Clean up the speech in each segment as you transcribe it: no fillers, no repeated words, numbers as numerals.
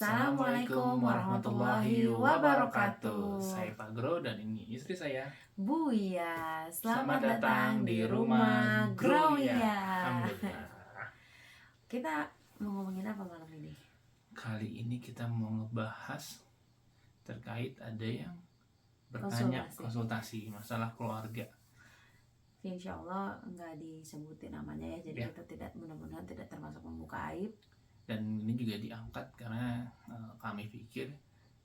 Assalamualaikum warahmatullahi wabarakatuh. Saya Pak Gro dan ini istri saya. Buya, selamat datang di rumah Groya. Alhamdulillah. Kita mau ngomongin apa malam ini? Kali ini kita mau ngebahas terkait ada yang bertanya konsultasi masalah keluarga. Insya Allah nggak disebutin namanya ya, jadi kita tidak, mudah-mudahan tidak termasuk membuka aib. Dan ini juga diangkat karena kami pikir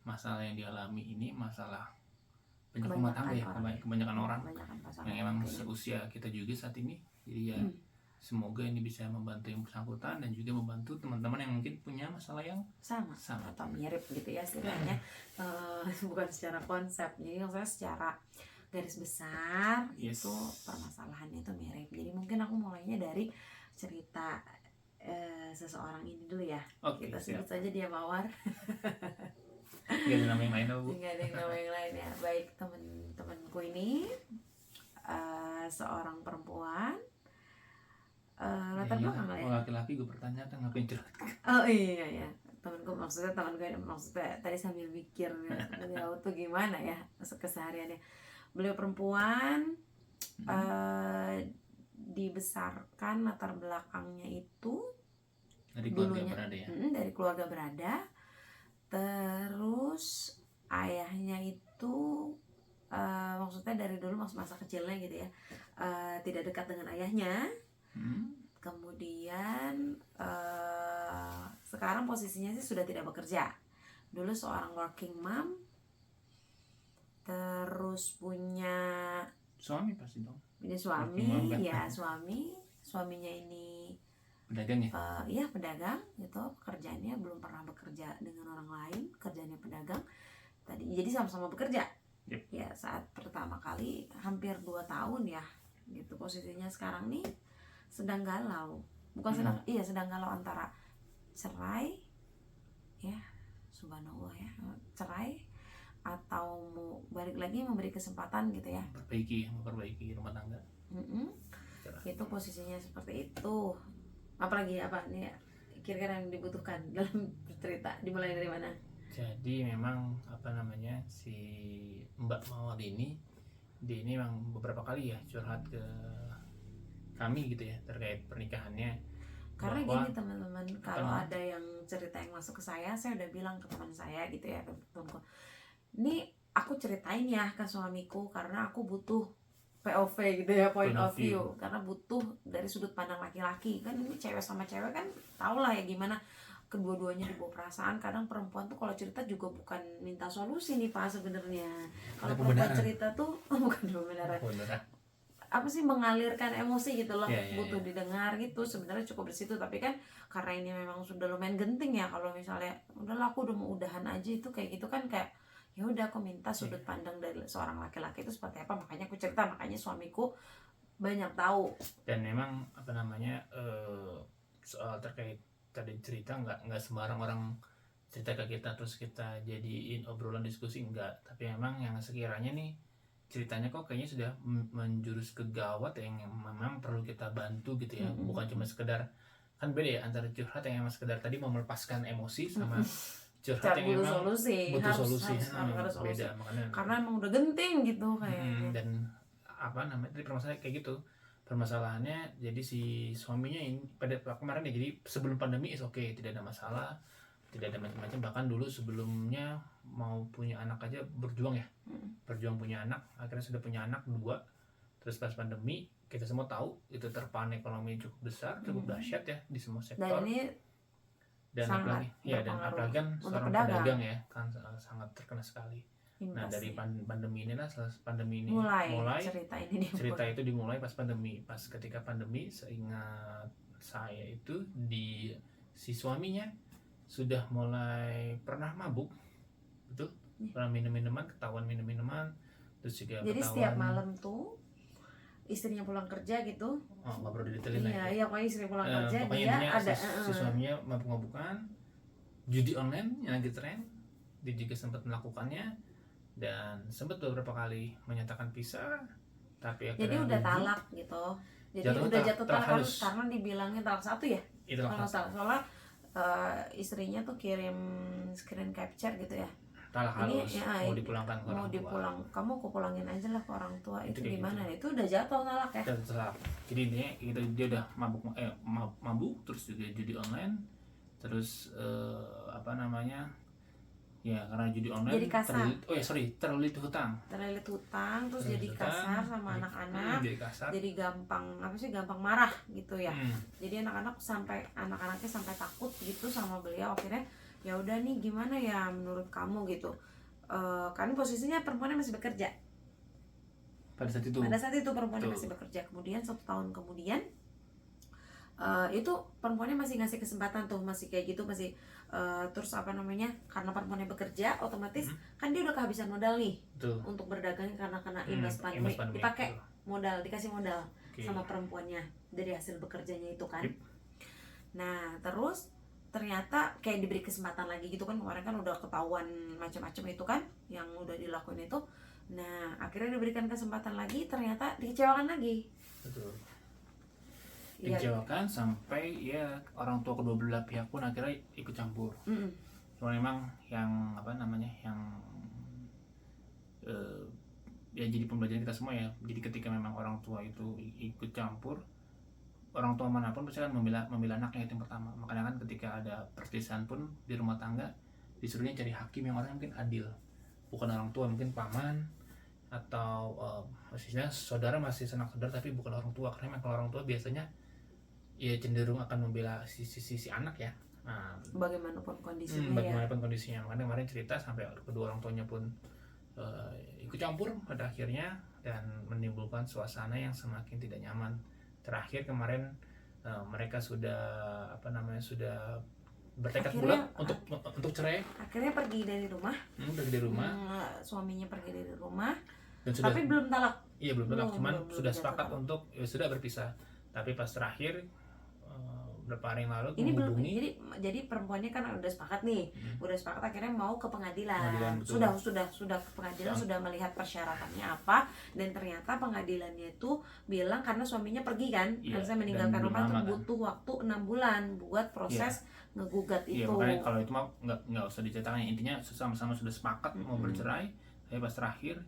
masalah yang dialami ini masalah banyak rumah tangga ya, kebanyakan orang yang emang seusia kita juga saat ini. Jadi ya semoga ini bisa membantu yang bersangkutan dan juga membantu teman-teman yang mungkin punya masalah yang sama atau mirip gitu ya istilahnya. Bukan secara konsep, jadi maksudnya secara garis besar itu permasalahannya itu mirip. Jadi mungkin aku mulainya dari cerita seseorang ini dulu ya. Kita sebut saja dia Mawar. Gak ada nama yang lain Bu? Gak ada nama yang lain ya. Baik, teman-temanku ini seorang perempuan, latar belakang lah ya. Kalau laki-laki gue pertanyakan ngapain curhat? Oh iya ya, temanku maksudnya tadi sambil mikir beliau tuh gimana ya kesehariannya. Beliau perempuan, dibesarkan latar belakangnya itu dari keluarga berada ya. Dari keluarga berada. Terus ayahnya itu maksudnya dari dulu masa kecilnya gitu ya, tidak dekat dengan ayahnya. Kemudian sekarang posisinya sih sudah tidak bekerja. Dulu seorang working mom, terus punya suami pasti dong. Punya suami, ya suaminya ini pedagang ya? Iya pedagang gitu, pekerjaannya belum pernah bekerja dengan orang lain, kerjanya pedagang. Jadi sama-sama bekerja. Ya saat pertama kali hampir 2 tahun ya, gitu posisinya. Sekarang nih sedang galau, sedang galau antara cerai, ya subhanallah ya, cerai atau mau balik lagi memberi kesempatan gitu ya, memperbaiki rumah tangga. Itu posisinya seperti itu. Apalagi apa nih ya, kira-kira yang dibutuhkan dalam cerita, dimulai dari mana? Jadi memang si Mbak Mawar ini, dia ini memang beberapa kali ya curhat ke kami gitu ya terkait pernikahannya. Karena gini teman-teman, kalau ada yang cerita yang masuk ke saya udah bilang ke teman saya gitu ya, ke temanku, ini aku ceritain ya ke suamiku karena aku butuh POV gitu ya, point of view, karena butuh dari sudut pandang laki-laki. Kan ini cewek sama cewek kan tau lah ya gimana kedua-duanya dibawa perasaan. Kadang perempuan tuh kalau cerita juga bukan minta solusi nih Pak sebenarnya. Kalau perempuan cerita tuh bukan pembenaran, apa sih, mengalirkan emosi gitu loh, butuh didengar gitu. Sebenarnya cukup di situ, tapi kan karena ini memang sudah lumayan genting ya. Kalau misalnya udahlah aku udah mau udahan aja, itu kayak gitu kan, kayak ya udah aku minta sudut pandang dari seorang laki-laki itu seperti apa. Makanya aku cerita, makanya suamiku banyak tahu. Dan memang soal terkait tadi cerita, nggak sembarang orang cerita ke kita terus kita jadiin obrolan diskusi, enggak. Tapi memang yang sekiranya nih ceritanya kok kayaknya sudah menjurus ke gawat yang memang perlu kita bantu gitu ya. Bukan cuma sekedar, kan beda ya antara curhat yang memang sekedar tadi mau melepaskan emosi sama curhat yang memang butuh solusi. Harus beda, karena emang udah genting gitu kayaknya. Dan tadi permasalahan kayak gitu. Permasalahannya jadi si suaminya ini pada kemarin ya, jadi sebelum pandemi okay, tidak ada masalah, tidak ada macam-macam. Bahkan dulu sebelumnya mau punya anak aja berjuang ya, berjuang punya anak, akhirnya sudah punya anak 2. Terus pas pandemi kita semua tahu itu terpaan ekonomi cukup besar, cukup dahsyat ya di semua sektor. Dan apalagi kan seorang pedagang ya kan sangat terkena sekali. Nah dari pandemi inilah, pandemi ini mulai cerita itu dimulai pas pandemi. Pas ketika pandemi, seingat saya itu si suaminya sudah mulai pernah mabuk, betul? Pernah minum-minuman, ketahuan minum-minuman, terus juga jadi ketahuan, setiap malam tuh istrinya pulang kerja gitu. Nggak perlu didetailin ya. Iya, pokoknya istri pulang kerja dia ada si suaminya mabuk-mabukan, judi online yang lagi tren, dia juga sempat melakukannya dan sempat beberapa kali menyatakan pisah, tapi jadi udah talak gitu. Jadi udah jatuh talak karena dibilangnya talak 1 ya. Itu talak 1. Soalnya istrinya tuh kirim screen capture gitu ya. Talak Ini halus, ya, mau dipulangkan ke mau orang tua. dipulang, kamu aku pulangin aja lah ke orang tua. Itu Itu kayak gimana? Itu udah jatuh talak ya. Dan setelah jadi intinya gitu, dia udah mabuk terus juga judi online, terus apa namanya ya, karena judi online Jadi kasar. terlilit hutang, Terlilit hutang, terus Terlilit jadi hutang, kasar sama anak-anak. jadi kasar, Jadi gampang marah gitu ya. Hmm. Jadi anak-anaknya sampai takut gitu sama beliau. Akhirnya ya udah nih, gimana ya menurut kamu gitu. Kan posisinya perempuannya masih bekerja. pada saat itu Perempuannya Tuh. masih bekerja. Kemudian 1 tahun kemudian itu perempuannya masih ngasih kesempatan tuh, masih kayak gitu, masih terus apa namanya, karena perempuannya bekerja otomatis kan dia udah kehabisan modal nih Betul. untuk berdagang karena kena imbas pandemi. Dipakai modal, dikasih modal sama perempuannya dari hasil bekerjanya itu kan. Nah terus ternyata kayak diberi kesempatan lagi gitu kan, kemarin kan udah ketahuan macam-macam itu kan yang udah dilakuin itu. Nah akhirnya diberikan kesempatan lagi, ternyata dikecewakan lagi. Betul. Dikecewakan sampai ya orang tua kedua belah pihak pun akhirnya ikut campur. Cuma memang yang apa namanya, yang ya jadi pembelajaran kita semua ya. Jadi ketika memang orang tua itu ikut campur, orang tua manapun pasti kan membela anaknya itu yang pertama. Makanya kan ketika ada perselisihan pun di rumah tangga, disuruhnya cari hakim yang orang mungkin adil, bukan orang tua, mungkin paman atau maksudnya saudara, masih sanak saudara tapi bukan orang tua. Karena memang kalau orang tua biasanya ya cenderung akan membela sisi anak ya. Nah, bagaimanapun kondisinya. Makanya kemarin cerita sampai kedua orang tuanya pun ikut campur pada akhirnya dan menimbulkan suasana yang semakin tidak nyaman. Terakhir kemarin mereka sudah bertekad bulat untuk cerai. Akhirnya pergi dari rumah. Suaminya pergi dari rumah. Dan tapi belum talak. Iya, belum talak, cuman sudah sepakat untuk sudah berpisah. Tapi pas terakhir beberapa hari yang lalu ini belum, jadi perempuannya kan udah sepakat nih, udah sepakat, akhirnya mau ke pengadilan. Sudah ke pengadilan, sudah melihat persyaratannya apa, dan ternyata pengadilannya itu bilang karena suaminya pergi kan, harusnya meninggalkan rumah itu butuh waktu 6 bulan buat proses ngegugat itu. Iya, makanya kalau itu mah nggak usah diceritakan, intinya sama-sama sudah sepakat mau bercerai, tapi pas terakhir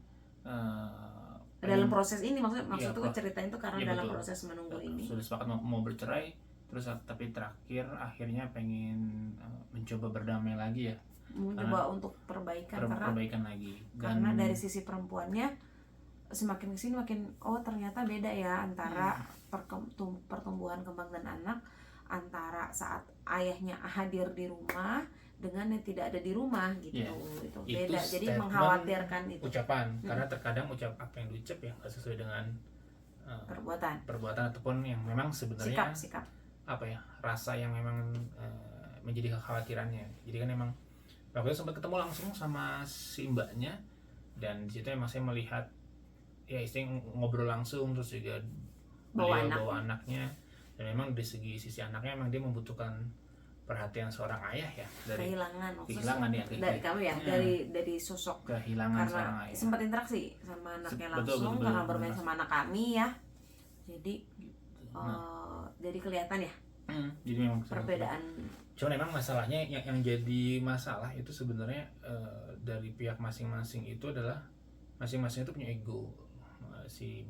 dalam proses ini maksudnya ceritain itu karena dalam proses menunggu ini sudah sepakat mau bercerai, terus tapi terakhir akhirnya pengen mencoba berdamai lagi ya, mencoba untuk perbaikan lagi. Karena dari sisi perempuannya semakin kesini makin ternyata beda ya antara pertumbuhan kembang dan anak, antara saat ayahnya hadir di rumah dengan yang tidak ada di rumah gitu. Itu beda, jadi mengkhawatirkan itu ucapan. Karena terkadang apa yang diucap ya nggak sesuai dengan perbuatan ataupun yang memang sebenarnya sikap apa ya, rasa yang memang menjadi kekhawatirannya. Jadi kan memang waktu itu sempat ketemu langsung sama si mbaknya, dan di situ emang saya melihat ya istri ngobrol langsung, terus juga bawa anaknya, dan memang dari sisi anaknya memang dia membutuhkan perhatian seorang ayah ya, dari kehilangan ya dari kamu ya, dari sosok kehilangan seorang ayah. Sempat interaksi sama anaknya langsung, karena bermain sama anak kami ya, jadi jadi kelihatan ya jadi memang perbedaan. Cuma memang masalahnya yang jadi masalah itu sebenarnya dari pihak masing-masing itu adalah masing-masing itu punya ego.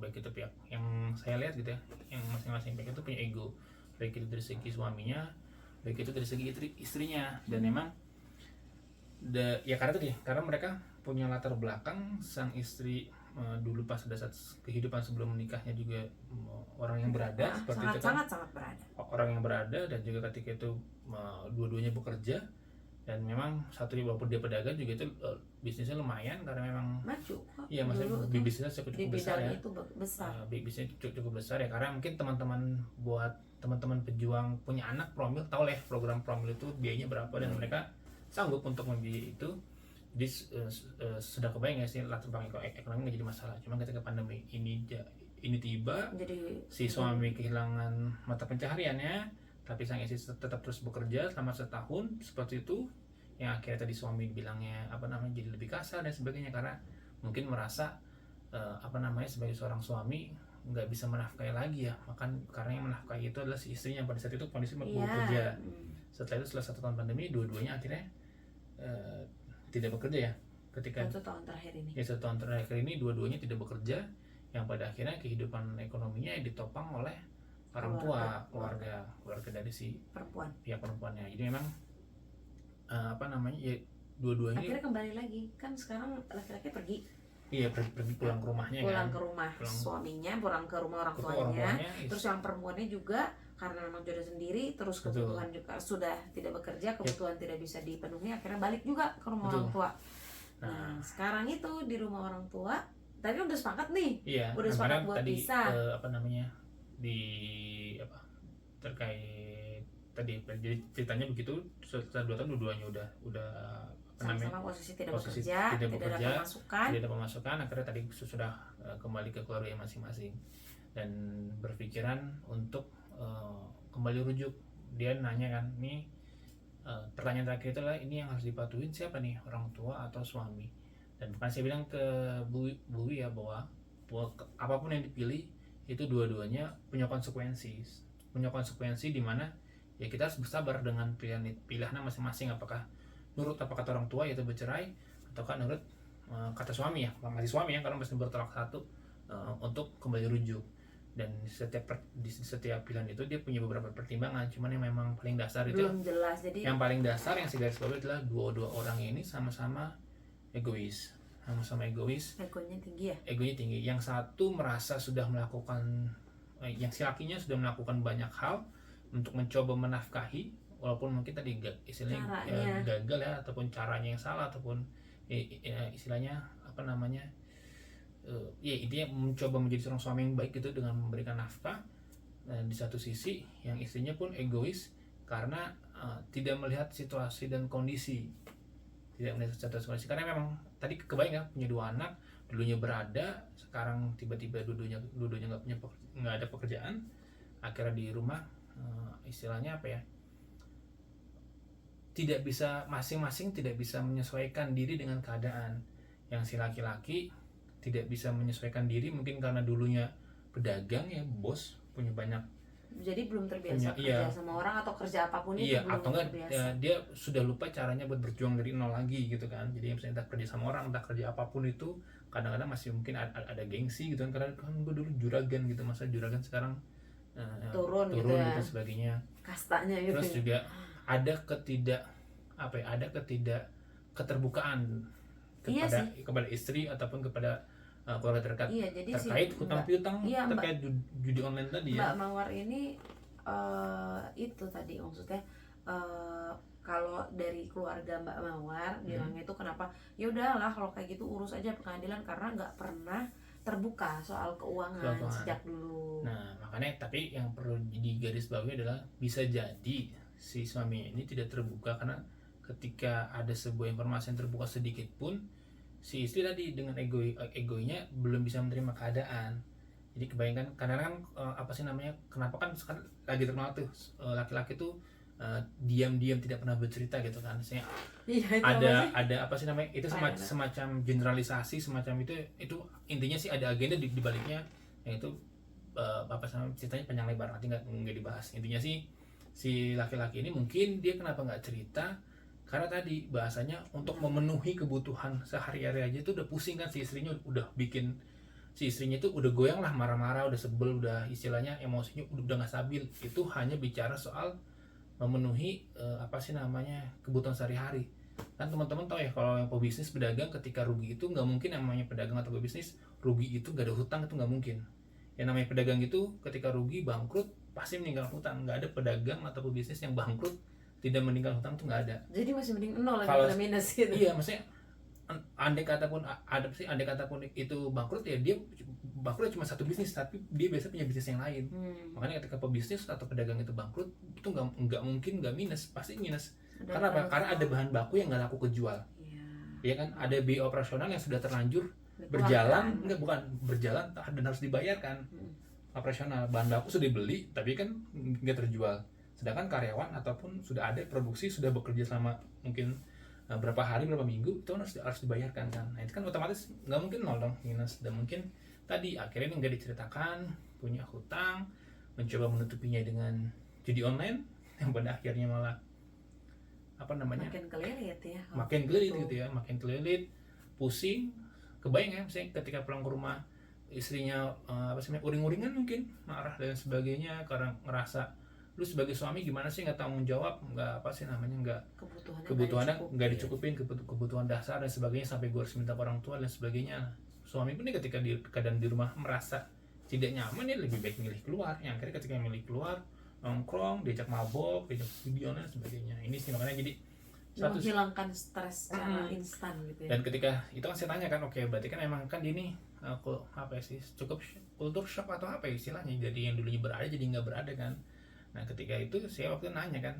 Baik itu pihak yang saya lihat gitu ya, yang masing-masing pihak itu punya ego, baik itu dari segi suaminya, baik itu dari segi istrinya. Dan memang ya karena mereka punya latar belakang, sang istri dulu pas pada saat kehidupan sebelum menikahnya juga orang yang berada seperti itu kan, sangat berada, orang yang berada, dan juga ketika itu dua-duanya bekerja, dan memang satu walaupun dia pedagang juga itu bisnisnya lumayan karena memang maju. Iya, maksudnya bisnisnya cukup besar ya. Bisnisnya cukup besar ya, karena mungkin teman-teman pejuang punya anak promil tahu lah program promil itu biayanya berapa, dan mereka sanggup untuk membiayai itu. Jadi sudah kebayang ya sih, latar belakang ekonomi nggak jadi masalah. Cuma ketika pandemi ini tiba, jadi si suami kehilangan mata pencahariannya, tapi sang istri tetap terus bekerja selama setahun seperti itu, yang akhirnya tadi suami bilangnya jadi lebih kasar dan sebagainya, karena mungkin merasa sebagai seorang suami nggak bisa menafkahi lagi ya, karena yang menafkahi itu adalah si istrinya pada saat itu kondisi bekerja. Setelah itu setelah 1 tahun pandemi, dua-duanya akhirnya tidak bekerja ya. Ketika 1 tahun terakhir ini. ya 1 tahun terakhir ini dua-duanya tidak bekerja, yang pada akhirnya kehidupan ekonominya ditopang oleh orang tua, keluarga dari si Perempuan. pihak perempuannya. Jadi memang ya dua-duanya Akhirnya kembali lagi kan sekarang laki-laki pergi. iya pergi pulang ke rumahnya Pulang kan. ke rumah suaminya, pulang ke rumah orang Ke orang tuanya. tuanya, Terus yang perempuannya juga karena memang jodoh sendiri, terus Betul. kebutuhan juga sudah tidak bekerja, kebutuhan tidak bisa dipenuhi, akhirnya balik juga ke rumah Betul. orang tua. Nah, Nah, sekarang itu di rumah orang tua, tadi udah sepakat nih. iya, Udah sepakat buat tadi pisah. terkait tadi jadi ceritanya begitu, setelah 2 tahun dua-duanya udah Sama-sama posisi tidak posisi bekerja, tidak tidak ada bekerja, pemasukan. tidak ada pemasukan, akhirnya tadi sudah kembali ke keluarga masing-masing dan berpikiran untuk kembali rujuk. Dia nanya kan, nih pertanyaan terakhir itu adalah ini yang harus dipatuhin siapa nih, orang tua atau suami. Dan bukan saya bilang ke Bu ya bahwa apapun yang dipilih itu dua-duanya punya konsekuensi di mana ya kita harus bersabar dengan pilihannya masing-masing, apakah nurut apa kata orang tua yaitu bercerai, ataukah nurut kata suami ya, masih suami ya karena masih bertolak satu untuk kembali rujuk. Dan di setiap pilihan itu dia punya beberapa pertimbangan, cuman yang memang paling dasar itu Belum jelas, jadi yang paling dasar yang saya garis bawahi adalah dua orang ini sama-sama egois. egonya tinggi ya. Egonya tinggi. Yang satu merasa sudah melakukan yang si lakinya sudah melakukan banyak hal untuk mencoba menafkahi, walaupun mungkin tadi istilahnya gagal ya, ataupun caranya yang salah, ataupun istilahnya ya intinya mencoba menjadi seorang suami yang baik gitu dengan memberikan nafkah. Dan di satu sisi yang istrinya pun egois karena tidak melihat situasi dan kondisi, karena memang tadi kebayang ya, punya 2 anak, dulunya berada, sekarang tiba-tiba dulunya nggak ada pekerjaan, akhirnya di rumah istilahnya tidak bisa, masing-masing tidak bisa menyesuaikan diri dengan keadaan. Yang si laki-laki tidak bisa menyesuaikan diri mungkin karena dulunya pedagang ya, bos, punya banyak, jadi belum terbiasa kerja sama orang atau kerja apapun itu belum atau enggak terbiasa. dia sudah lupa caranya buat berjuang dari nol lagi gitu kan. Jadi misalnya entah kerja sama orang, entah kerja apapun itu, kadang-kadang masih mungkin ada gengsi gitu kan, karena kan gue dulu juragan gitu, masa juragan sekarang turun gitu gitu sebagainya, kastanya gitu. Terus juga ada keterbukaan kepada istri ataupun kepada keluarga terdekat, jadi terkait hutang piutang, terkait judi online tadi ya. Mbak Mawar ini itu tadi maksudnya kalau dari keluarga Mbak Mawar bilangnya itu kenapa ya udahlah kalau kayak gitu urus aja pengadilan, karena nggak pernah terbuka soal keuangan sejak dulu. Nah makanya, tapi yang perlu digarisbawahi adalah bisa jadi si suami ini tidak terbuka karena ketika ada sebuah informasi yang terbuka sedikit pun, si istri tadi dengan egonya belum bisa menerima keadaan. Jadi kebayangkan kadang-kadang kenapa kan sekarang lagi terkenal tuh laki-laki tuh diam-diam tidak pernah bercerita gitu kan. Misalnya ada itu semacam generalisasi semacam itu intinya sih ada agenda di baliknya, yaitu ceritanya panjang lebar, nanti nggak dibahas. Intinya sih si laki-laki ini mungkin dia kenapa nggak cerita karena tadi bahasanya untuk memenuhi kebutuhan sehari-hari aja itu udah pusing kan, si istrinya udah bikin si istrinya itu udah goyang lah, marah-marah, udah sebel, udah istilahnya emosinya udah nggak stabil. Itu hanya bicara soal memenuhi kebutuhan sehari-hari. Kan teman-teman tahu ya, kalau yang pebisnis pedagang ketika rugi itu nggak mungkin, namanya pedagang atau pebisnis rugi itu nggak ada hutang, itu nggak mungkin. Yang namanya pedagang itu ketika rugi bangkrut pasti meninggal hutang. Nggak ada pedagang atau pebisnis yang bangkrut tidak meninggal hutang, tuh nggak ada. Jadi masih mending nol lagi minus gitu. Iya, maksudnya andai kata pun itu bangkrut ya, dia bangkrut cuma satu bisnis tapi dia biasa punya bisnis yang lain. Makanya ketika pebisnis atau pedagang itu bangkrut itu nggak mungkin nggak minus, pasti minus. Karena apa? Karena ada bahan baku yang nggak laku kejual. Iya kan, ada biaya operasional yang sudah terlanjur berjalan dan harus dibayarkan. Operasional, bahan baku sudah dibeli tapi kan nggak terjual. Sedangkan karyawan ataupun sudah ada produksi, sudah bekerja selama mungkin berapa hari, berapa minggu, itu harus dibayarkan kan. Nah itu kan otomatis nggak mungkin nol dong, minus. Dan mungkin tadi akhirnya nggak diceritakan, punya hutang, mencoba menutupinya dengan judi online, yang pada akhirnya malah apa namanya, makin kelilit ya. makin kelilit gitu ya, makin kelilit, pusing. Kebayang ya misalnya ketika pulang ke rumah istrinya apa sih uring-uringan mungkin marah dan sebagainya karena ngerasa lu sebagai suami gimana sih nggak tanggung jawab, nggak apa sih namanya, nggak kebutuhannya nggak dicukupin, kebutuhan dasar dan sebagainya, sampai gue harus minta ke orang tua dan sebagainya. Suami pun nih ketika di keadaan di rumah merasa tidak nyaman, ya lebih baik milih keluar. Yang akhirnya ketika milih keluar nongkrong, diajak mabok, diajak video dan sebagainya. Ini sih makanya jadi menghilangkan stres secara instan gitu ya. Dan ketika itu kan saya tanya kan, oke berarti kan emang kan ini aku apa sih cukup kultur shock atau apa ya istilahnya, jadi yang dulunya berada jadi nggak berada kan. Nah ketika itu saya waktu itu nanya kan,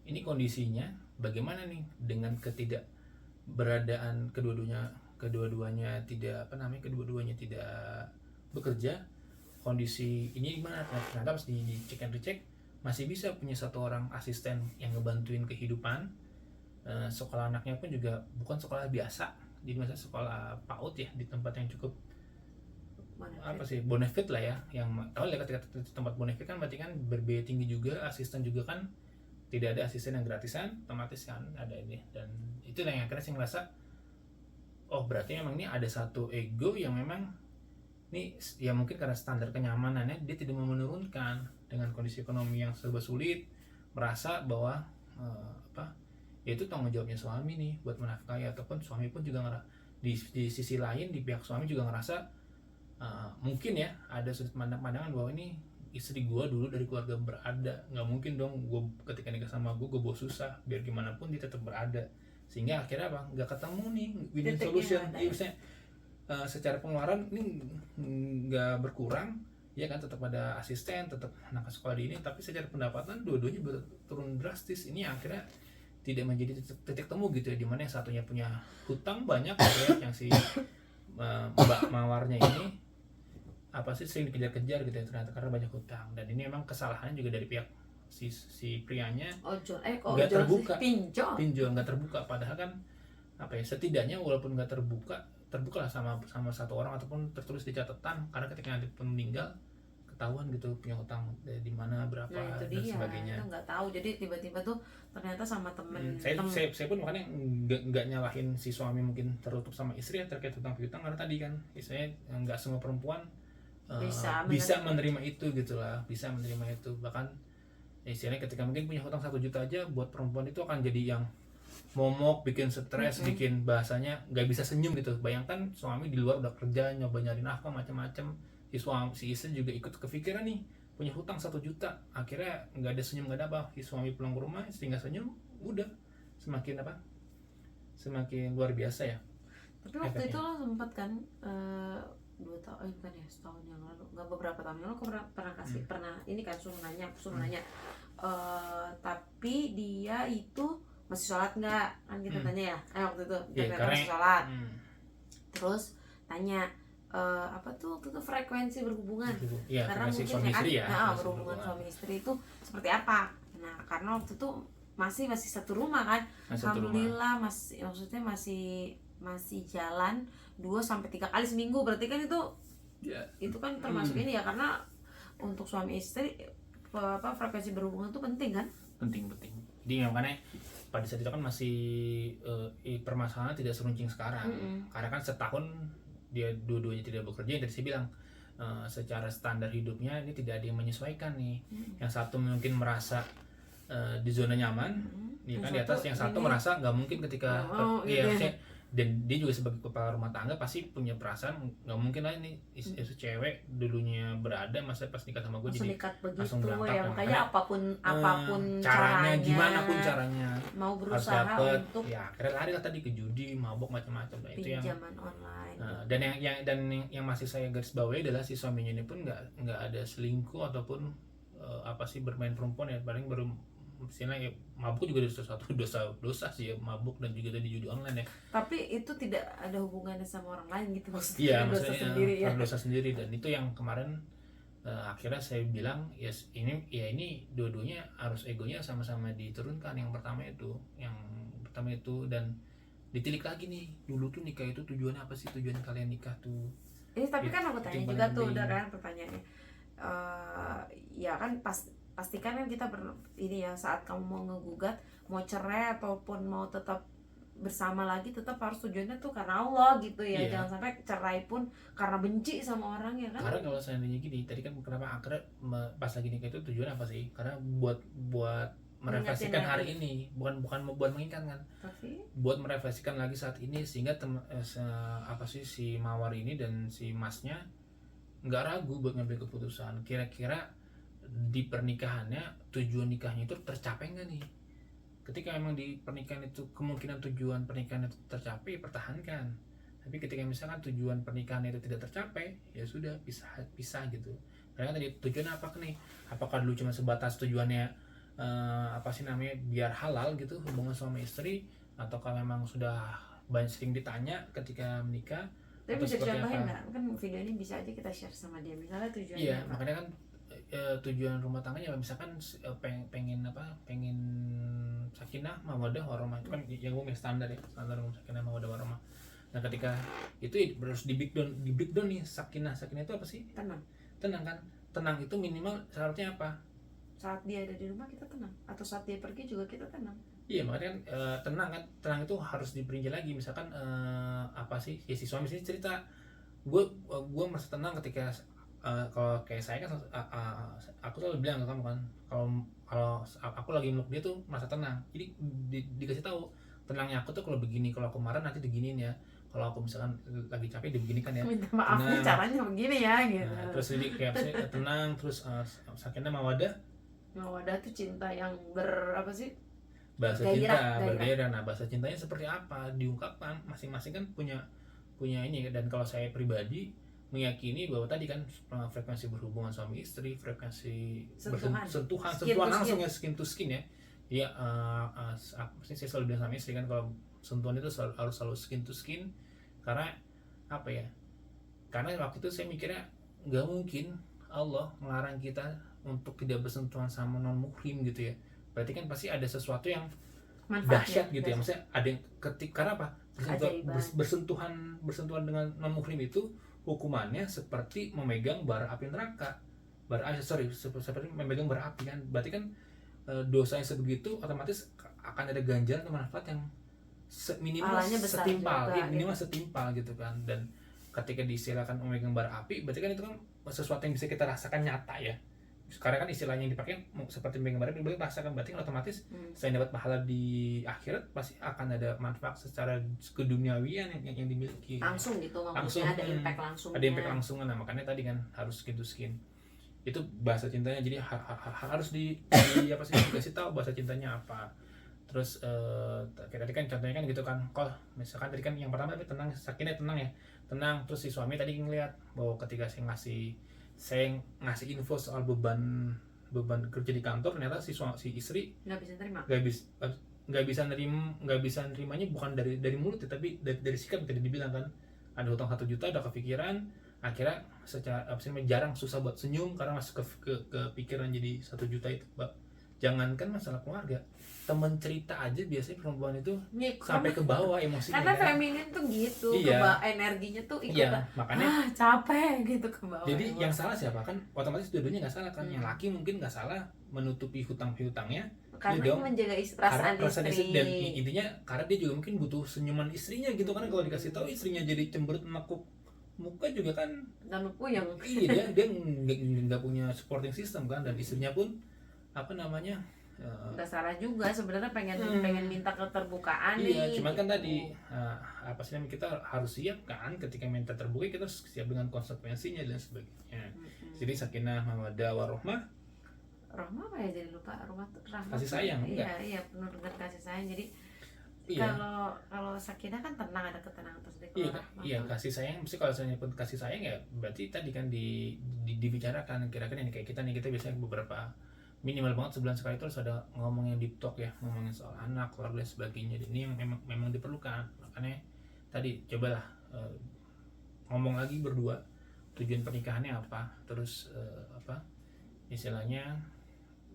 ini kondisinya bagaimana nih dengan ketidakberadaan kedua-duanya tidak apa namanya, kedua-duanya tidak bekerja, kondisi ini gimana? Ternyata pas di cek and recheck masih bisa punya satu orang asisten yang ngebantuin kehidupan. Sekolah anaknya pun juga bukan sekolah biasa, jadi misalnya sekolah PAUD ya, di tempat yang cukup apa sih bonafit lah ya, yang tahu lah ketika tempat bonafit kan berarti kan berbiaya tinggi juga, asisten juga kan tidak ada asisten yang gratisan, otomatis kan ada ini. Dan itu yang akhirnya saya ngerasa oh berarti memang ini ada satu ego yang memang ini ya mungkin karena standar kenyamanannya dia tidak mau menurunkan dengan kondisi ekonomi yang serba sulit, merasa bahwa ya itu tanggung jawabnya suami nih buat menafkahi, ataupun suami pun juga di sisi lain di pihak suami juga ngerasa mungkin ya ada sudut pandangan bahwa ini istri gue dulu dari keluarga berada, nggak mungkin dong gue ketika nikah sama gue bawa susah, biar gimana pun dia tetap berada, sehingga akhirnya apa nggak ketemu nih win-win solution. Jadi misalnya secara pengeluaran ini nggak berkurang ya kan, tetap ada asisten, tetap anak sekolah di ini, tapi secara pendapatan dua-duanya turun drastis. Ini akhirnya tidak menjadi titik temu gitu ya, dimana yang satunya punya hutang banyak gitu ya, yang si mbak mawarnya ini apa sih sering dikejar-kejar gitu ya ternyata karena banyak hutang. Dan ini memang kesalahannya juga dari pihak si prianya, nggak terbuka, pinjol nggak terbuka, padahal kan apa ya setidaknya walaupun nggak terbuka lah sama satu orang ataupun tertulis di catatan, karena ketika nanti pun meninggal ketahuan gitu punya hutang di mana berapa dan sebagainya. Itu nggak tahu, jadi tiba-tiba tuh ternyata sama temen. Saya pun makanya nggak nyalahin si suami mungkin tertutup sama istri ya terkait hutang piutang, karena tadi kan istilahnya nggak semua perempuan bisa menerima itu gitu lah, bisa menerima itu. Bahkan istilahnya ketika mungkin punya hutang 1 juta aja buat perempuan itu akan jadi yang momok, bikin stres, bikin bahasanya nggak bisa senyum gitu. Bayangkan suami di luar udah kerja nyoba nyari nafkah macam-macam, si istri juga ikut kepikiran nih punya hutang 1 juta, akhirnya nggak ada senyum, nggak ada apa. Si suami pulang ke rumah istri nggak senyum, udah semakin semakin luar biasa ya. Tapi waktu itu lo sempat kan 2 tahun bukan ya, setahun yang lalu, nggak beberapa tahun yang lalu pernah ini kan suruh nanya tapi dia itu masih sholat nggak kan, kita tanya ya waktu itu masih sholat. Terus tanya apa tuh waktu itu frekuensi berhubungan ya, karena mungkin ya kan berhubungan suami istri itu seperti apa. Nah karena waktu itu masih satu rumah kan, alhamdulillah masih, maksudnya masih jalan 2-3 kali seminggu, berarti kan itu kan termasuk ini ya, karena untuk suami istri frekuensi berhubungan itu penting kan, penting. Jadi makanya pada saat itu kan masih permasalahan tidak seruncing sekarang. Karena kan setahun dia dua-duanya tidak bekerja, yang tadi saya bilang secara standar hidupnya ini tidak ada yang menyesuaikan nih. Yang satu mungkin merasa di zona nyaman, kan di atas, yang satu merasa nggak mungkin ketika dan dia juga sebagai kepala rumah tangga pasti punya perasaan nggak mungkin lah ini cewek dulunya berada, masa pas nikah sama gue jadi langsung berantak ya. Makanya apapun caranya gimana pun caranya mau berusaha dapet, untuk ya akhirnya lari lah tadi ke judi, mabok macam-macam. Nah, itu yang online. Dan yang masih saya garis bawahi adalah si suaminya ini pun nggak ada selingkuh ataupun apa sih bermain perempuan ya, paling baru istilahnya mabuk juga ada dosa sih ya, mabuk dan juga tadi judi online ya. Tapi itu tidak ada hubungannya sama orang lain gitu maksudnya. Iya, maksudnya dosa sendiri. Dan itu yang kemarin akhirnya saya bilang ini dua-duanya harus egonya sama-sama diturunkan. Yang pertama itu dan ditilik lagi nih, dulu tuh nikah itu tujuannya apa sih, tujuan kalian nikah tuh. Tapi kan aku tanya juga tuh udah kan pertanyaannya ya kan pas pastikan kan kita ini ya, saat kamu mau ngegugat, mau cerai ataupun mau tetap bersama lagi, tetap harus tujuannya tuh karena Allah gitu ya. Iya. Jangan sampai cerai pun karena benci sama orang ya kan. Karena kalau seandainya gini, tadi kan kenapa akhirnya pas lagi nikah itu tujuan apa sih? Karena buat merefleksikan Mengingatin hari lagi. ini, bukan buat mengingatkan kan, Tapi buat merefleksikan lagi saat ini sehingga apa sih si Mawar ini dan si Masnya nggak ragu buat ngambil keputusan. Kira-kira di pernikahannya tujuan nikahnya itu tercapai nggak nih? Ketika memang di pernikahan itu kemungkinan tujuan pernikahan itu tercapai, pertahankan. Tapi ketika misalkan tujuan pernikahan itu tidak tercapai, ya sudah pisah gitu. Karena tadi tujuan apa nih? Apakah dulu cuma sebatas tujuannya apa sih namanya biar halal gitu hubungan suami istri, ataukah memang sudah banyak sering ditanya ketika menikah, tapi atau bisa seperti dicontohin apa? nggak? Kan video ini bisa aja kita share sama dia. Misalnya tujuannya Iya, apa? makanya kan tujuan rumah tangganya misalkan pengen sakinah mawaddah warahmah, itu kan yang umum standar ya, standar umum sakinah mawaddah warahmah. Nah ketika itu harus di breakdown nih, sakinah itu apa sih? Tenang kan, tenang itu minimal syaratnya apa? Saat dia ada di rumah kita tenang, atau saat dia pergi juga kita tenang. Iya, makanya kan tenang itu harus diperinci lagi. Misalkan apa sih ya, si suami sini cerita, gue merasa tenang ketika kalau kayak saya kan aku selalu bilang ke kamu kan, kalau aku lagi meluk dia tuh merasa tenang. Jadi dikasih tahu tenangnya aku tuh kalau begini, kalau aku marah nanti diginiin ya, kalau aku misalkan lagi capek diginikan ya, Minta maafnya tenang. caranya begini ya gitu. Nah, terus jadi kayak apa sih, tenang, terus sakinah mawaddah, Mawadah tuh cinta yang apa sih? bahasa Gairah, cinta gairah. berbeda. Nah bahasa cintanya seperti apa diungkapkan masing-masing kan punya ini. Dan kalau saya pribadi meyakini bahwa tadi kan frekuensi berhubungan suami istri, frekuensi sentuhan langsung ya, skin to skin ya. Ya saya selalu bilang sama istri kan, kalau sentuhan itu harus selalu skin to skin. Karena apa ya, karena waktu itu saya mikirnya nggak mungkin Allah melarang kita untuk tidak bersentuhan sama non muhrim gitu ya. Berarti kan pasti ada sesuatu yang dahsyat gitu ya. Maksudnya ada yang karena apa? Bersentuhan dengan non muhrim itu hukumannya seperti memegang bara api neraka. Seperti memegang bara api kan. Berarti kan dosanya sebegitu, otomatis akan ada ganjaran atau manfaat yang minimal setimpal gitu kan. Dan ketika diistilahkan memegang bara api, berarti kan itu kan sesuatu yang bisa kita rasakan nyata ya. Sekarang kan istilahnya yang dipakai seperti memegang bara api, berarti rasakan. Berarti kan otomatis selain dapat pahala di akhirat, pasti akan ada manfaat secara keduniawian yang dimiliki langsung gitu, langsung ada impact langsungnya. Ada impact langsung. Nah makanya tadi kan harus skin to skin, itu bahasa cintanya. Jadi harus apa sih, dikasih tahu bahasa cintanya apa. Terus kayak tadi kan contohnya kan gitu kan, kalau misalkan tadi kan yang pertama tapi tenang, sakinah tenang ya, tenang. Terus si suami tadi ngeliat bahwa ketika saya ngasih info soal beban kerja di kantor, ternyata si istri nggak bisa terima, nggak bisa nerimanya, bukan dari mulut ya, tapi dari sikap. Tadi dibilang kan ada hutang 1 juta, ada kepikiran, akhirnya secara jarang, susah buat senyum karena masih kepikiran jadi 1 juta itu. Jangankan masalah keluarga, temen cerita aja biasanya perempuan itu sampai ke bawah emosinya. Karena feminin tuh gitu, energinya tuh ikut. Iya, makanya capek gitu ke bawah. Jadi yang salah siapa? Kan otomatis dua-duanya nggak salah kan. Yang laki mungkin nggak salah menutupi hutang-hutangnya karena menjaga perasaan istri. Dan intinya karena dia juga mungkin butuh senyuman istrinya gitu. Karena kalau dikasih tahu istrinya jadi cemberut menekuk muka juga kan, dan puyeng. Iya, dia nggak punya supporting system kan. Dan istrinya pun nggak salah juga sebenarnya, pengen minta keterbukaan iya, nih. Cuman kan tadi apa sih namanya, kita harus siap kan ketika minta terbuka, kita harus siap dengan konsekuensinya dan sebagainya. Jadi sakinah mawaddah warahmah. Rahmah apa ya, jadi lupa. Kasih sayang. Iya, penuh dengan kasih sayang. Jadi kalau sakinah kan tenang, ada ketenangan tersendiri. Iya, kasih sayang. Mesti kalau saya nyebut kasih sayang ya berarti tadi kan dibicarakan kira-kira ini kayak kita biasanya beberapa minimal banget sebulan sekali itu harus ada ngomongin deep talk ya, ngomongin soal anak, keluarga dan sebagainya. Dan ini yang memang diperlukan. Makanya tadi cobalah ngomong lagi berdua tujuan pernikahannya apa, terus apa istilahnya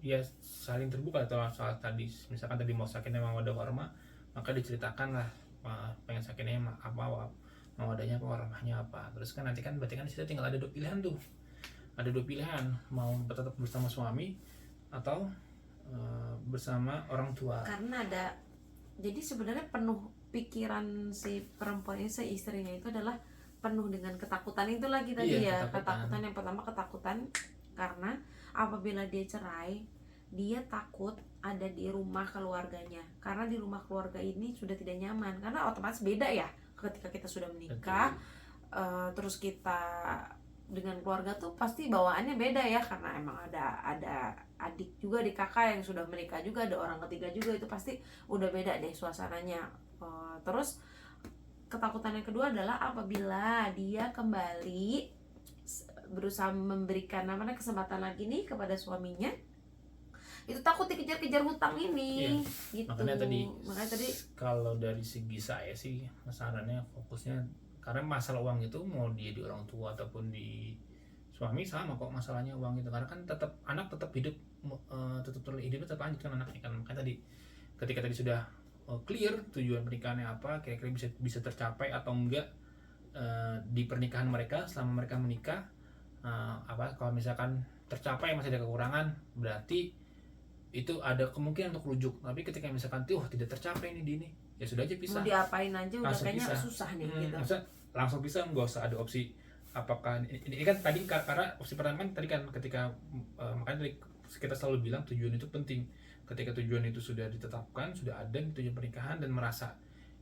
ya saling terbuka. Atau soal tadi misalkan tadi mau sakinah mawaddah warahmah, maka diceritakan lah pengen sakinahnya apa, mawaddahnya apa, warahmahnya apa. Terus kan nanti kan berarti kan kita tinggal ada 2 pilihan tuh, mau tetap bersama suami atau bersama orang tua. Karena jadi sebenarnya penuh pikiran si perempuan ini, si istrinya itu adalah penuh dengan ketakutan itu lagi tadi Iya, ya. Ketakutan yang pertama, ketakutan karena apabila dia cerai, dia takut ada di rumah keluarganya, karena di rumah keluarga ini sudah tidak nyaman, karena otomatis beda ya ketika kita sudah menikah. Terus kita dengan keluarga tuh pasti bawaannya beda ya, karena emang ada adik juga, di kakak yang sudah menikah juga, ada orang ketiga juga, itu pasti udah beda deh suasananya. Terus ketakutan yang kedua adalah apabila dia kembali berusaha memberikan namanya kesempatan lagi nih kepada suaminya, itu takut dikejar-kejar hutang ini. Gitu. Makanya tadi kalau dari segi saya sih sarannya fokusnya, karena masalah uang itu mau dia di orang tua ataupun di suami sama kok masalahnya uang itu, karena kan tetap anak tetap hidup, hidupnya tetap lanjut kan anaknya kan. Makanya tadi ketika tadi sudah clear tujuan pernikahannya apa, kira-kira bisa tercapai atau enggak di pernikahan mereka selama mereka menikah, kalau misalkan tercapai masih ada kekurangan, berarti itu ada kemungkinan untuk rujuk. Tapi ketika misalkan tidak tercapai ini ya sudah aja pisah, mau diapain aja udah langsung kayaknya pisah. susah nih gitu. Maksudnya langsung pisah, nggak usah ada opsi apakah ini kan tadi, karena opsi pertama kan tadi kan ketika makanya tadi kita selalu bilang tujuan itu penting. Ketika tujuan itu sudah ditetapkan, sudah ada tujuan pernikahan dan merasa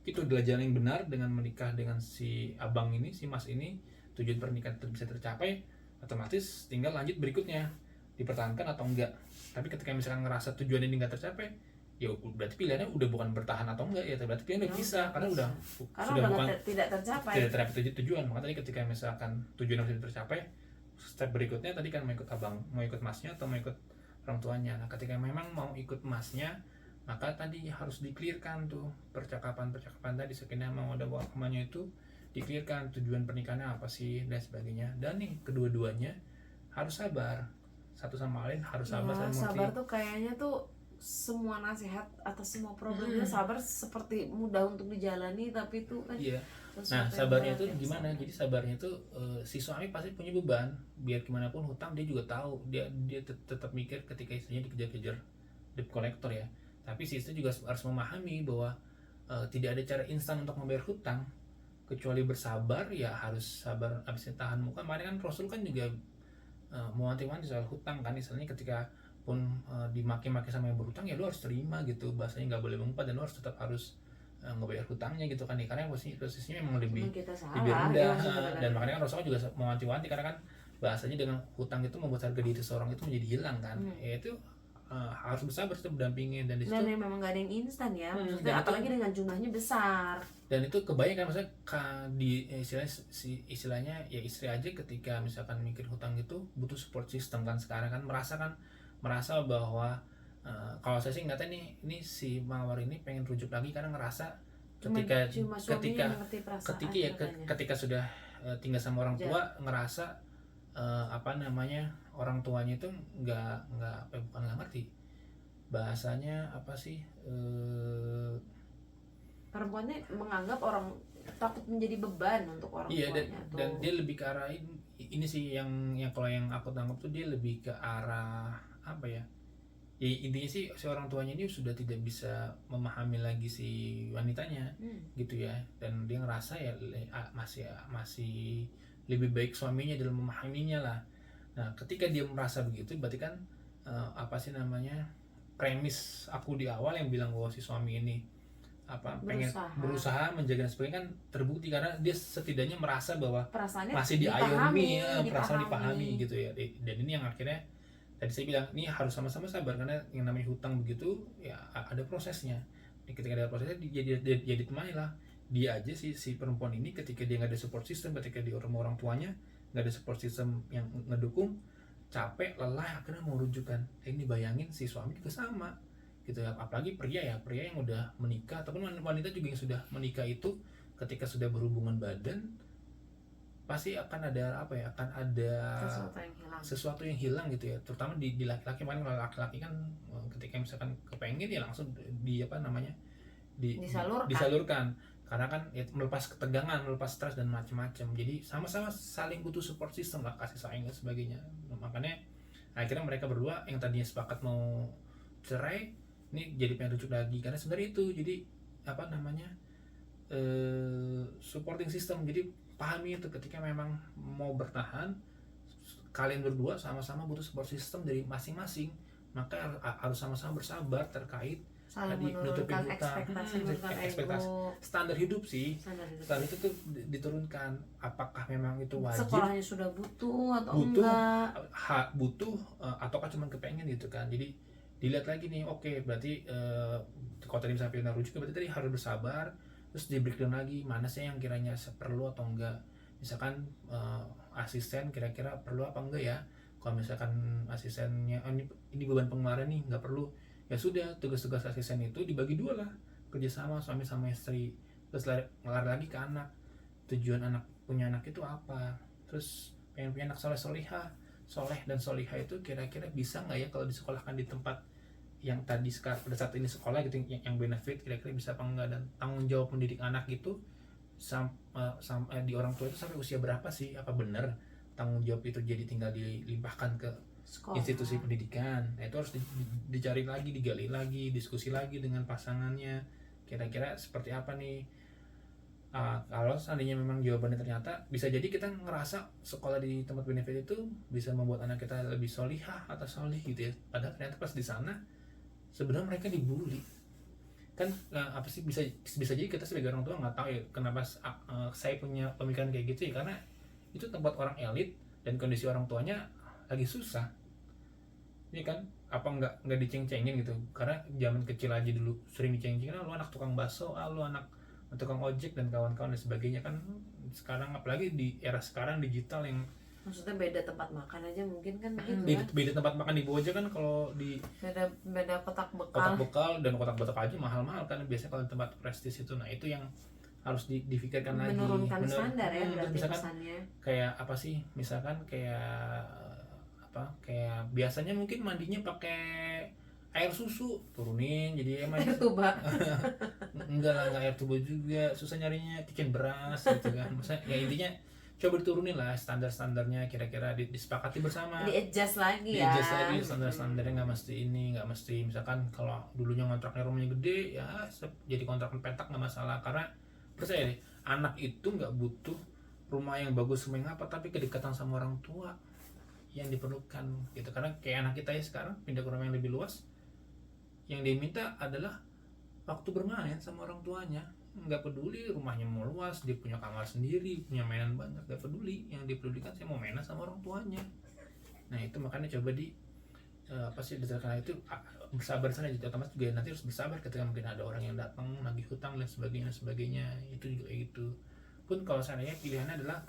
itu adalah jalan yang benar dengan menikah dengan si abang ini, si mas ini, tujuan pernikahan bisa tercapai, otomatis tinggal lanjut berikutnya dipertahankan atau enggak. Tapi ketika misalkan ngerasa tujuan ini nggak tercapai, ya berarti pilihannya udah bukan bertahan atau enggak, ya berarti pilihannya pisah, karena sudah bukan tidak tercapai tujuan. Maka tadi ketika misalkan tujuan harus tercapai, step berikutnya tadi kan mau ikut abang, mau ikut masnya atau mau ikut orang tuanya. Nah ketika memang mau ikut masnya, maka tadi harus diklirkan tuh percakapan tadi, sekiranya mau ada waktunya itu diklirkan tujuan pernikahannya apa sih dan sebagainya. Dan nih kedua-duanya harus sabar, satu sama lain harus sabar. Sabar tuh kayaknya tuh semua nasihat atau semua problemnya sabar seperti mudah untuk dijalani, tapi itu kan nah sabarnya itu gimana? Jadi sabarnya itu si suami pasti punya beban, biar gimana pun hutang dia juga tahu, dia tetap mikir ketika istrinya dikejar-kejar debt collector ya. Tapi si istri juga harus memahami bahwa tidak ada cara instan untuk membayar hutang, kecuali bersabar. Ya harus sabar, habis tahan muka. Makanya kan Rasul kan juga mewanti-wanti soal hutang kan, misalnya ketika pun dimaki-maki sama yang berhutang, ya lu harus terima gitu, bahasanya nggak boleh mengumpat, dan lu harus tetap harus ngebayar hutangnya gitu kan, karena posisinya memang lebih rendah ya, dan makanya kan Rasulullah juga mewanti-wanti, karena kan bahasanya dengan hutang itu membuat harga diri seseorang itu menjadi hilang kan. Ya itu harus bersabar, itu berdampingi, dan disitu memang gak ada yang instan ya, maksudnya apalagi dengan jumlahnya besar. Dan itu kebayang kan, maksudnya di istilahnya ya istri aja ketika misalkan mikir hutang itu butuh support system kan. Sekarang kan merasa bahwa kalau saya sih nggak tahu ini si Mawar ini pengen rujuk lagi karena ngerasa ketika sudah tinggal sama orang tua, ngerasa orang tuanya itu bukan nggak ngerti bahasanya apa sih, perempuannya menganggap orang takut menjadi beban untuk orang tuanya. Dan dia lebih ke arah ini sih yang kalau yang aku tangkap tuh dia lebih ke arah apa ya, intinya sih si orang tuanya ini sudah tidak bisa memahami lagi si wanitanya gitu ya, dan dia ngerasa ya masih lebih baik suaminya dalam memahaminya lah. Nah ketika dia merasa begitu, berarti kan premis aku di awal yang bilang bahwa si suami ini pengen berusaha menjaga dan sebagainya kan terbukti, karena dia setidaknya merasa bahwa masih diayomi, perasaan dipahami gitu ya. Dan ini yang akhirnya tadi saya bilang, ini harus sama-sama sabar, karena yang namanya hutang begitu ya ada prosesnya. Ketika ada prosesnya dia ditemani lah. Dia aja si perempuan ini ketika dia nggak ada support system, ketika di orang tuanya nggak ada support system yang ngedukung, capek, lelah, akhirnya mau rujukan. Ini bayangin si suami juga sama gitu ya, apalagi pria yang udah menikah, ataupun wanita juga yang sudah menikah itu ketika sudah berhubungan badan pasti akan ada sesuatu yang hilang gitu ya, terutama di laki-laki. Makanya kalau laki-laki kan ketika misalkan kepengen ya langsung disalurkan, karena kan ya, melepas ketegangan, melepas stres dan macam-macam. Jadi sama-sama saling butuh support system lah, kasih sayang dan sebagainya. Makanya Akhirnya mereka berdua yang tadinya sepakat mau cerai ini jadi pengen rujuk lagi karena sebenarnya itu jadi apa namanya supporting system. Jadi pahami itu ketika memang mau bertahan kalian berdua sama-sama butuh support system dari masing-masing, maka harus sama-sama bersabar terkait saling tadi nutupin menurunkan hutang. ekspektasi, menurunkan ekspektasi ego, standar hidup sih, standar hidup. standar itu tuh diturunkan. Apakah memang itu wajib, sekolahnya sudah butuh atau butuh enggak, butuh ataukah cuma kepengen gitu kan. Jadi dilihat lagi nih, oke berarti kalau tadi misalnya pilih rujuk berarti tadi harus bersabar, terus di breakdown lagi mana sih yang kiranya perlu atau enggak. Misalkan asisten kira-kira perlu apa enggak ya. Kalau misalkan asistennya ini beban pengeluaran nih nggak perlu, ya sudah tugas-tugas asisten itu dibagi dua lah, kerjasama suami sama istri. Terus lari lagi ke anak, tujuan anak punya anak itu apa, terus pengen punya anak soleh dan solihah itu kira-kira bisa nggak ya kalau disekolahkan di tempat yang tadi pada saat ini sekolah gitu yang benefit, kira-kira bisa apa enggak. Dan tanggung jawab mendidik anak itu di orang tua itu sampai usia berapa sih, apa benar tanggung jawab itu jadi tinggal dilimpahkan ke sekolah, institusi pendidikan. Nah itu harus dicari lagi, digali lagi, diskusi lagi dengan pasangannya, kira-kira seperti apa nih. Kalau seandainya memang jawabannya ternyata bisa jadi kita ngerasa sekolah di tempat benefit itu bisa membuat anak kita lebih solihah atau solih gitu ya, padahal ternyata pas di sana sebenarnya mereka dibully kan. Apa sih, bisa jadi kita sebagai orang tua nggak tahu ya kenapa saya punya pemikiran kayak gitu ya, karena itu tempat orang elit dan kondisi orang tuanya lagi susah, ini kan apa nggak diceng-cengin gitu. Karena zaman kecil aja dulu sering diceng-cengin, lu anak tukang bakso, lu anak tukang ojek dan kawan-kawan dan sebagainya kan. Sekarang apalagi di era sekarang digital yang maksudnya beda tempat makan aja mungkin kan gitu kan, beda tempat makan di Boja kan. Kalau di beda kotak kotak bekal. bekal dan kotak bekal aja mahal-mahal kan biasanya kalau di tempat prestis itu. Nah itu yang harus difikirkan lagi, menurunkan standar ya berarti misalkan pesannya. kayak apa sih, misalkan kayak apa, kayak biasanya mungkin mandinya pakai air susu, turunin jadi Air tuba. enggak lah, enggak air tuba juga, susah nyarinya, kitchen beras gitu kan. Maksudnya ya intinya coba diturunin lah standar-standarnya, kira-kira disepakati bersama, Di adjust lagi ya. di-adjust lagi standar-standarnya. Nggak mesti ini, nggak mesti misalkan kalau dulunya ngontraknya rumahnya gede ya jadi kontrakan petak nggak masalah. Karena percaya deh, anak itu nggak butuh rumah yang bagus rumah yang apa, tapi kedekatan sama orang tua yang diperlukan gitu. Karena kayak anak kita ya sekarang pindah ke rumah yang lebih luas, yang dia minta adalah waktu bermain sama orang tuanya. Nggak peduli rumahnya mau luas, dia punya kamar sendiri, punya mainan banyak, nggak peduli. Yang dipedulikan saya mau mainan sama orang tuanya. Nah itu makanya coba apa sih diterapkan itu, bersabar sana. Jadi otomatis juga nanti harus bersabar ketika mungkin ada orang yang datang nagih hutang dan sebagainya. Itu juga gitu. Pun kalau seandainya pilihannya adalah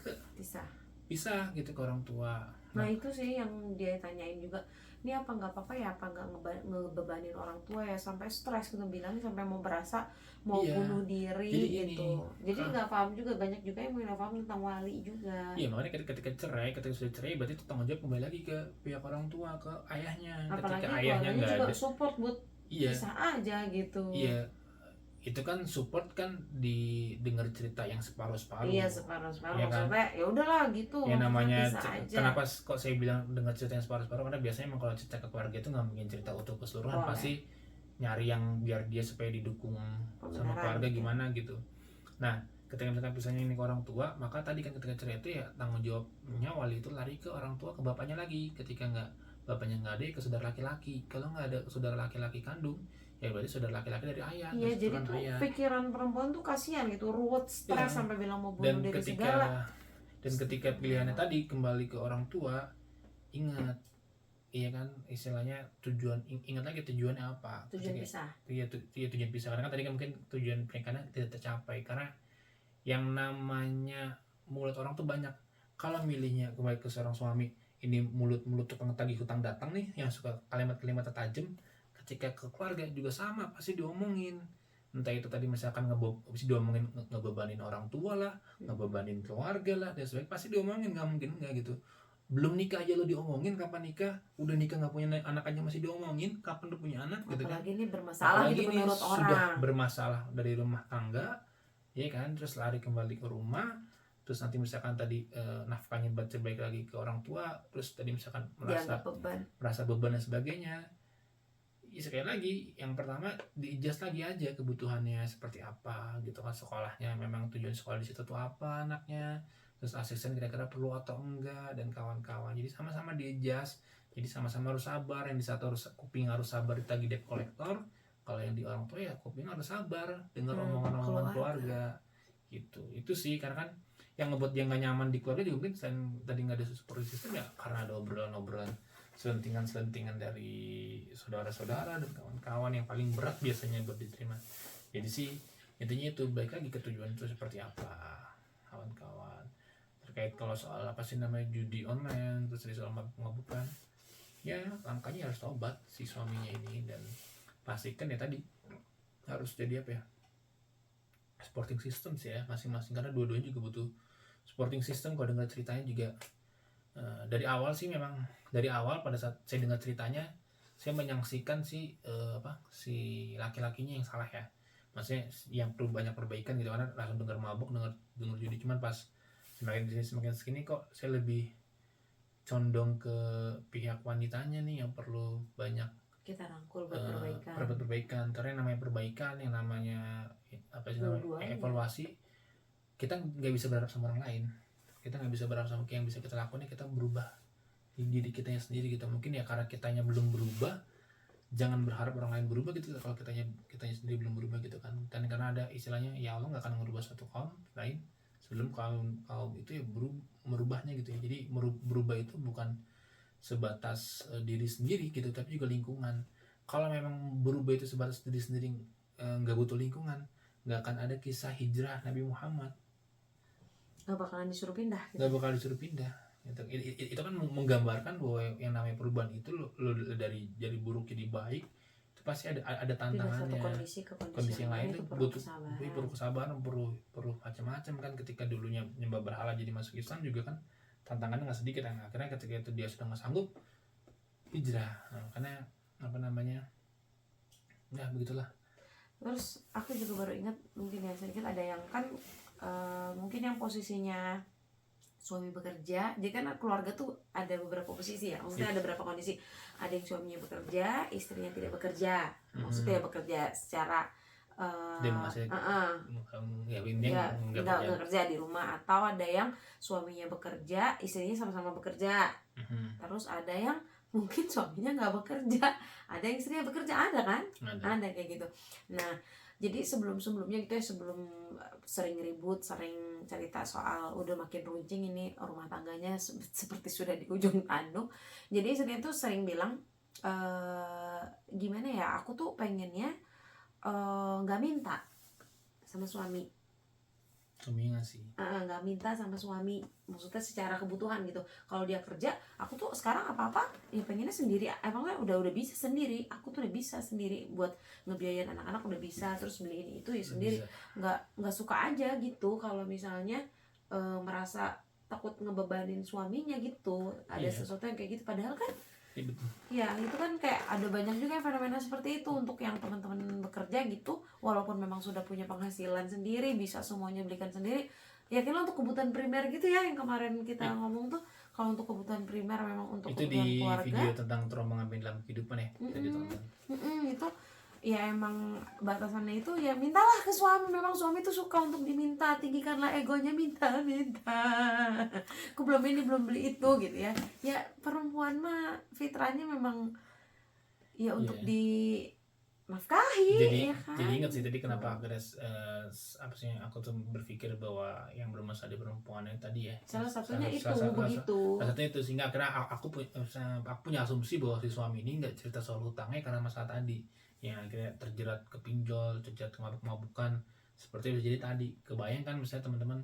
pisah gitu ke orang tua. Nah itu sih yang dia tanyain juga, ini apa nggak apa-apa ya, apa nggak ngebebanin orang tua ya sampai stres gitu, bilangnya sampai mau berasa mau bunuh diri jadi gitu. Jadi nggak paham juga, banyak juga yang nggak paham tentang wali juga. Iya makanya ketika sudah cerai berarti itu tanggung jawab kembali lagi ke pihak orang tua, ke ayahnya. Apalagi ketika ayahnya nggak juga ada support buat pisah aja gitu. Iya itu kan support kan, didengar cerita yang separuh-separuh. Iya separuh ya kan? Maksudnya ya udahlah gitu. Ya namanya kenapa kok saya bilang dengar cerita yang separuh-separuh, karena biasanya emang kalau cerita ke keluarga itu nggak mungkin cerita utuh keseluruhan. Pasti nyari yang biar dia supaya didukung sama keluarga gimana gitu. Nah ketika misalkan pisahnya ini ke orang tua, maka tadi kan ketika cerai itu ya tanggung jawabnya wali itu lari ke orang tua, ke bapaknya lagi. Ketika bapaknya nggak ada, ke saudara laki-laki. Kalau nggak ada saudara laki-laki kandung, ya berarti saudara laki-laki dari ayah. Iya jadi tuh pikiran perempuan tuh kasihan gitu, ruwet, stres sampai bilang mau bunuh diri segala. Dan ketika pilihannya tadi kembali ke orang tua, ingat, iya kan istilahnya ingat lagi tujuannya apa. Tujuan pisah. Iya tujuan pisah. Karena kan tadi kan mungkin tujuan pernikahan tidak tercapai karena yang namanya mulut orang tuh banyak. Kalau milihnya kembali ke seorang suami, ini mulut tukang tagih hutang datang nih, yang suka kalimat-kalimat tajam, ketika ke keluarga juga sama, pasti diomongin. Entah itu tadi misalkan diomongin ngebebanin orang tua lah, ngebebanin keluarga lah, dan sebagainya, pasti diomongin. Nggak mungkin nggak gitu. Belum nikah aja lo diomongin, kapan nikah? Udah nikah nggak punya anak aja masih diomongin, kapan lo punya anak gitu kan? Apalagi ini bermasalah gitu menurut orang. Sudah bermasalah dari rumah tangga, ya kan? Terus lari kembali ke rumah, terus nanti misalkan tadi nafkahnya balik lagi ke orang tua, terus tadi misalkan merasa beban dan sebagainya. Ya, sekali lagi yang pertama di-adjust lagi aja kebutuhannya seperti apa gitu kan, sekolahnya memang tujuan sekolah di situ tuh apa anaknya, terus asisten kira-kira perlu atau enggak, dan kawan-kawan. Jadi sama-sama di-adjust, jadi sama-sama harus sabar. Yang di satu harus kuping harus sabar ditagih debt collector, kalau yang di orang tua ya kuping harus sabar dengar omongan-omongan keluarga gitu. Itu sih karena kan yang ngebuat dia nggak nyaman di keluarga juga mungkin selain tadi nggak ada support system ya karena ada obrolan-obrolan selentingan dari saudara-saudara dan kawan-kawan yang paling berat biasanya buat diterima. Jadi sih intinya itu, balik lagi ke tujuan itu seperti apa kawan-kawan. Terkait kalau soal apa sih namanya judi online, terus soal mabuk-mabukan, ya langkahnya harus tobat si suaminya ini, dan pastikan ya tadi harus jadi apa ya, supporting system sih ya masing-masing, karena dua-duanya juga butuh supporting system. Kalau dengar ceritanya juga dari awal sih, memang dari awal pada saat saya dengar ceritanya saya menyaksikan si laki-lakinya yang salah ya, maksudnya yang perlu banyak perbaikan gitu, karena langsung dengar mabuk, dengar judi. Cuman pas semakin segini kok saya lebih condong ke pihak wanitanya nih yang perlu banyak kita rangkul buat perbaikan. Karena yang namanya perbaikan, yang namanya apa sih namanya evaluasi, kita nggak bisa berharap sama orang lain, kita nggak bisa berharap sama yang bisa kita lakukan, kita berubah di diri kitanya sendiri gitu. Mungkin ya karena kitanya belum berubah, jangan berharap orang lain berubah gitu. Kalau kitanya sendiri belum berubah gitu kan, karena ada istilahnya ya Allah nggak akan merubah suatu kaum lain sebelum kaum itu ya merubahnya gitu ya. Jadi berubah itu bukan sebatas diri sendiri gitu, tapi juga lingkungan. Kalau memang berubah itu sebatas diri sendiri, nggak butuh lingkungan, nggak akan ada kisah hijrah Nabi Muhammad. Nggak bakalan disuruh pindah gitu. Nggak bakal disuruh pindah gitu. Itu kan menggambarkan bahwa yang namanya perubahan itu lo dari buruk jadi baik itu pasti ada tantangannya. Kondisi yang lain itu perlu kesabaran, perlu macam-macam kan. Ketika dulunya nyembah berhala jadi masuk Islam juga kan tantangannya nggak sedikit kan. Akhirnya ketika itu dia sudah nggak sanggup hijrah, karena apa namanya ya begitulah. Terus aku juga baru ingat mungkin ya sedikit, ada yang kan mungkin yang posisinya suami bekerja, jadi kan keluarga tuh ada beberapa posisi ya, maksudnya ada beberapa kondisi. Ada yang suaminya bekerja, istrinya tidak bekerja, maksudnya bekerja secara nggak kerja di rumah. Atau ada yang suaminya bekerja, istrinya sama-sama bekerja. Terus ada yang mungkin suaminya nggak bekerja, ada yang istrinya bekerja, ada kan, ada kayak gitu. Nah jadi sebelumnya gitu ya, sebelum sering ribut, sering cerita soal udah makin runcing ini rumah tangganya seperti sudah di ujung tanduk. Jadi istrinya tuh sering bilang gimana ya, aku tuh pengennya nggak minta sama suami. Nggak minta sama suami, maksudnya secara kebutuhan gitu. Kalau dia kerja, aku tuh sekarang apa-apa ya pengennya sendiri. Emangnya udah bisa sendiri, aku tuh udah bisa sendiri buat ngebiayain anak-anak, udah bisa, terus beliin itu ya sendiri. Nggak suka aja gitu kalau misalnya merasa takut ngebebanin suaminya gitu. Ada sesuatu yang kayak gitu, padahal kan ya itu kan kayak ada banyak juga yang fenomena seperti itu. Untuk yang teman-teman bekerja gitu, walaupun memang sudah punya penghasilan sendiri, bisa semuanya belikan sendiri, ya kira untuk kebutuhan primer gitu ya, yang kemarin kita ngomong tuh, kalau untuk kebutuhan primer memang untuk itu kebutuhan di keluarga. video tentang trauma mengambil dalam kehidupan ya, itu ya emang batasannya itu ya mintalah ke suami. Memang suami tuh suka untuk diminta, tinggikanlah egonya, minta aku belum ini belum beli itu gitu ya. Ya perempuan mah fitrahnya memang ya untuk dinafkahi. Jadi ingat sih tadi kenapa akhirnya apa sih aku tuh berpikir bahwa yang bermasalah di perempuan yang tadi ya, salah satunya itu sehingga akhirnya aku punya asumsi bahwa si suami ini nggak cerita soal hutangnya karena masalah tadi yang akhirnya terjerat ke pinjol, terjerat ke mabuk-mabukan seperti itu. Jadi tadi kebayang kan misalnya teman-teman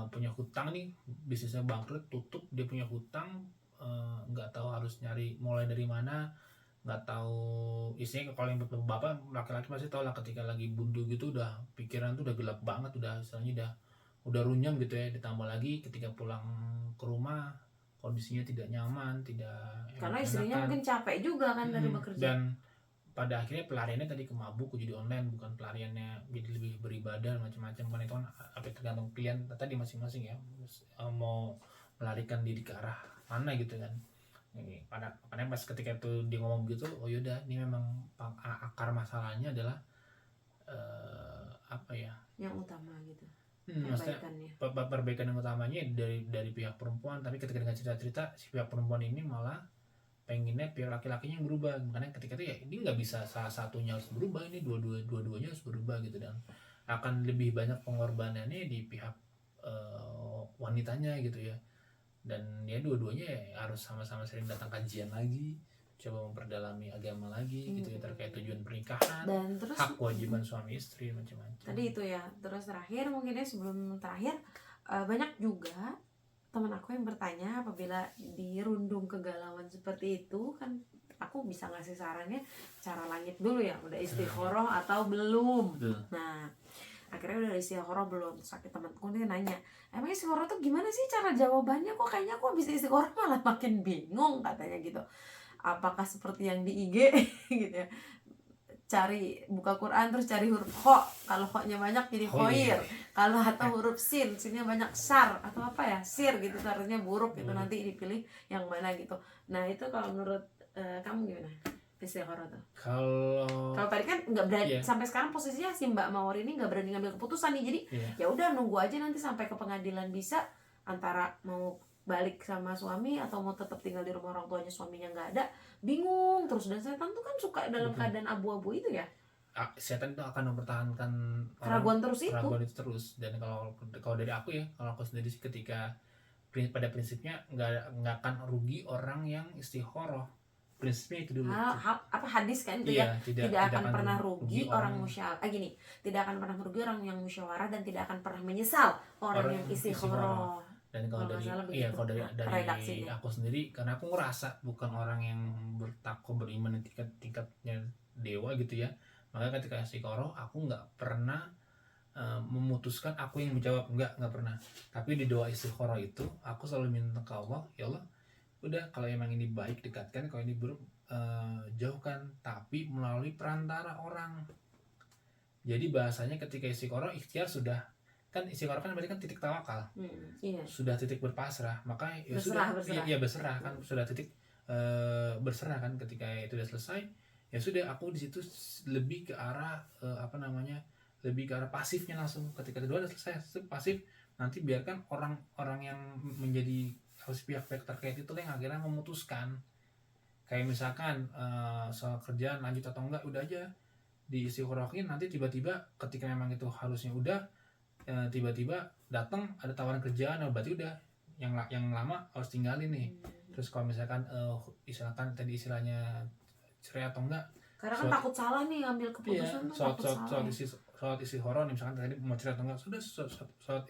punya hutang nih, bisnisnya bangkrut, tutup, dia punya hutang, nggak tahu harus nyari mulai dari mana, nggak tahu isinya. Kalau yang bapak laki-laki pasti tahu lah, ketika lagi buntu gitu udah pikiran tuh udah gelap banget, udah istilahnya udah runyam gitu ya. Ditambah lagi ketika pulang ke rumah kondisinya tidak nyaman, tidak karena istrinya mungkin capek juga kan dari bekerja. Dan pada akhirnya pelariannya tadi ke mabuk, ke judi online, bukan pelariannya jadi lebih beribadah macam-macam kan. Itu kan tergantung pilihan tadi masing-masing ya, mau melarikan diri ke arah mana gitu kan. Karena pas ketika itu dia ngomong gitu, oh yaudah ini memang akar masalahnya adalah apa ya, yang utama gitu, maksudnya perbaikannya. perbaikan yang utamanya dari pihak perempuan, tapi ketika dengan cerita-cerita si pihak perempuan ini malah pengennya pihak laki-lakinya yang berubah. Makanya ketika itu ya ini nggak bisa salah satunya harus berubah, ini dua-duanya harus berubah gitu, dan akan lebih banyak pengorbanannya di pihak wanitanya gitu ya. Dan ya dua-duanya ya harus sama-sama sering datang kajian lagi, coba memperdalami agama lagi gitu ya, terkait tujuan pernikahan Dan terus hak kewajiban suami istri macam-macam. tadi itu ya. Terus terakhir mungkin ya, sebelum terakhir, banyak juga teman aku yang bertanya apabila dirundung kegalauan seperti itu kan, aku bisa ngasih sarannya cara langit dulu ya, udah istikharah atau belum. Betul. Nah akhirnya udah istikharah belum, sakit temanku nih nanya, emang istikharah tuh gimana sih cara jawabannya, kok kayaknya aku habis istikharah malah makin bingung katanya gitu. Apakah seperti yang di IG gitu ya, cari buka Quran terus cari huruf kho, kalau kho-nya banyak jadi khoir, kalau atau huruf sin, sinnya banyak sar atau apa ya, sir gitu, artinya buruk gitu, nanti dipilih yang mana gitu. Nah itu kalau menurut kamu gimana istikharah tuh? Kalau tadi kan nggak berani, sampai sekarang posisinya si Mbak Mawar ini nggak berani ngambil keputusan nih, jadi ya udah nunggu aja nanti sampai ke pengadilan, bisa antara mau balik sama suami atau mau tetap tinggal di rumah orang tuanya, suaminya nggak ada, bingung terus. Dan setan tuh kan suka dalam keadaan abu-abu itu ya, setan itu akan mempertahankan keraguan terus itu. keraguan itu terus. Dan kalau dari aku ya, kalau aku sendiri sih, ketika pada prinsipnya nggak akan rugi orang yang istikharah, prinsipnya itu dulu. Apa hadis kan itu ya, tidak akan pernah rugi orang musyawarah, gini, tidak akan pernah merugi orang yang musyawarah, dan tidak akan pernah menyesal orang yang istikharah. Dan kalau dari aku sendiri, karena aku ngerasa bukan orang yang bertakwa beriman di tingkatnya dewa gitu ya, maka ketika istikharah aku nggak pernah memutuskan aku yang menjawab, nggak pernah. Tapi di doa istikharah itu aku selalu minta ke Allah, ya Allah, udah kalau emang ini baik dekatkan, kalau ini buruk jauhkan, tapi melalui perantara orang. Jadi bahasanya ketika istikharah, ikhtiar sudah, kan istikharah kan berarti kan titik tawakal, iya. sudah titik berpasrah, maka ya berserah. berserah kan, sudah titik berserah kan. Ketika itu sudah selesai, ya sudah, aku di situ lebih ke arah lebih ke arah pasifnya langsung. Ketika kedua sudah selesai pasif, nanti biarkan orang-orang yang menjadi harus pihak-pihak terkait itu yang akhirnya memutuskan. Kayak misalkan soal kerjaan lanjut atau enggak, udah aja di istiqorohin. Nanti tiba-tiba ketika memang itu harusnya udah, tiba-tiba datang ada tawaran kerjaan, berarti udah yang lama harus tinggalin nih. Terus kalau misalkan tadi istilahnya cerai atau enggak, karena kan takut salah nih ngambil keputusan, soal istikharah nih, misalkan tadi mau cerai atau enggak, sudah soal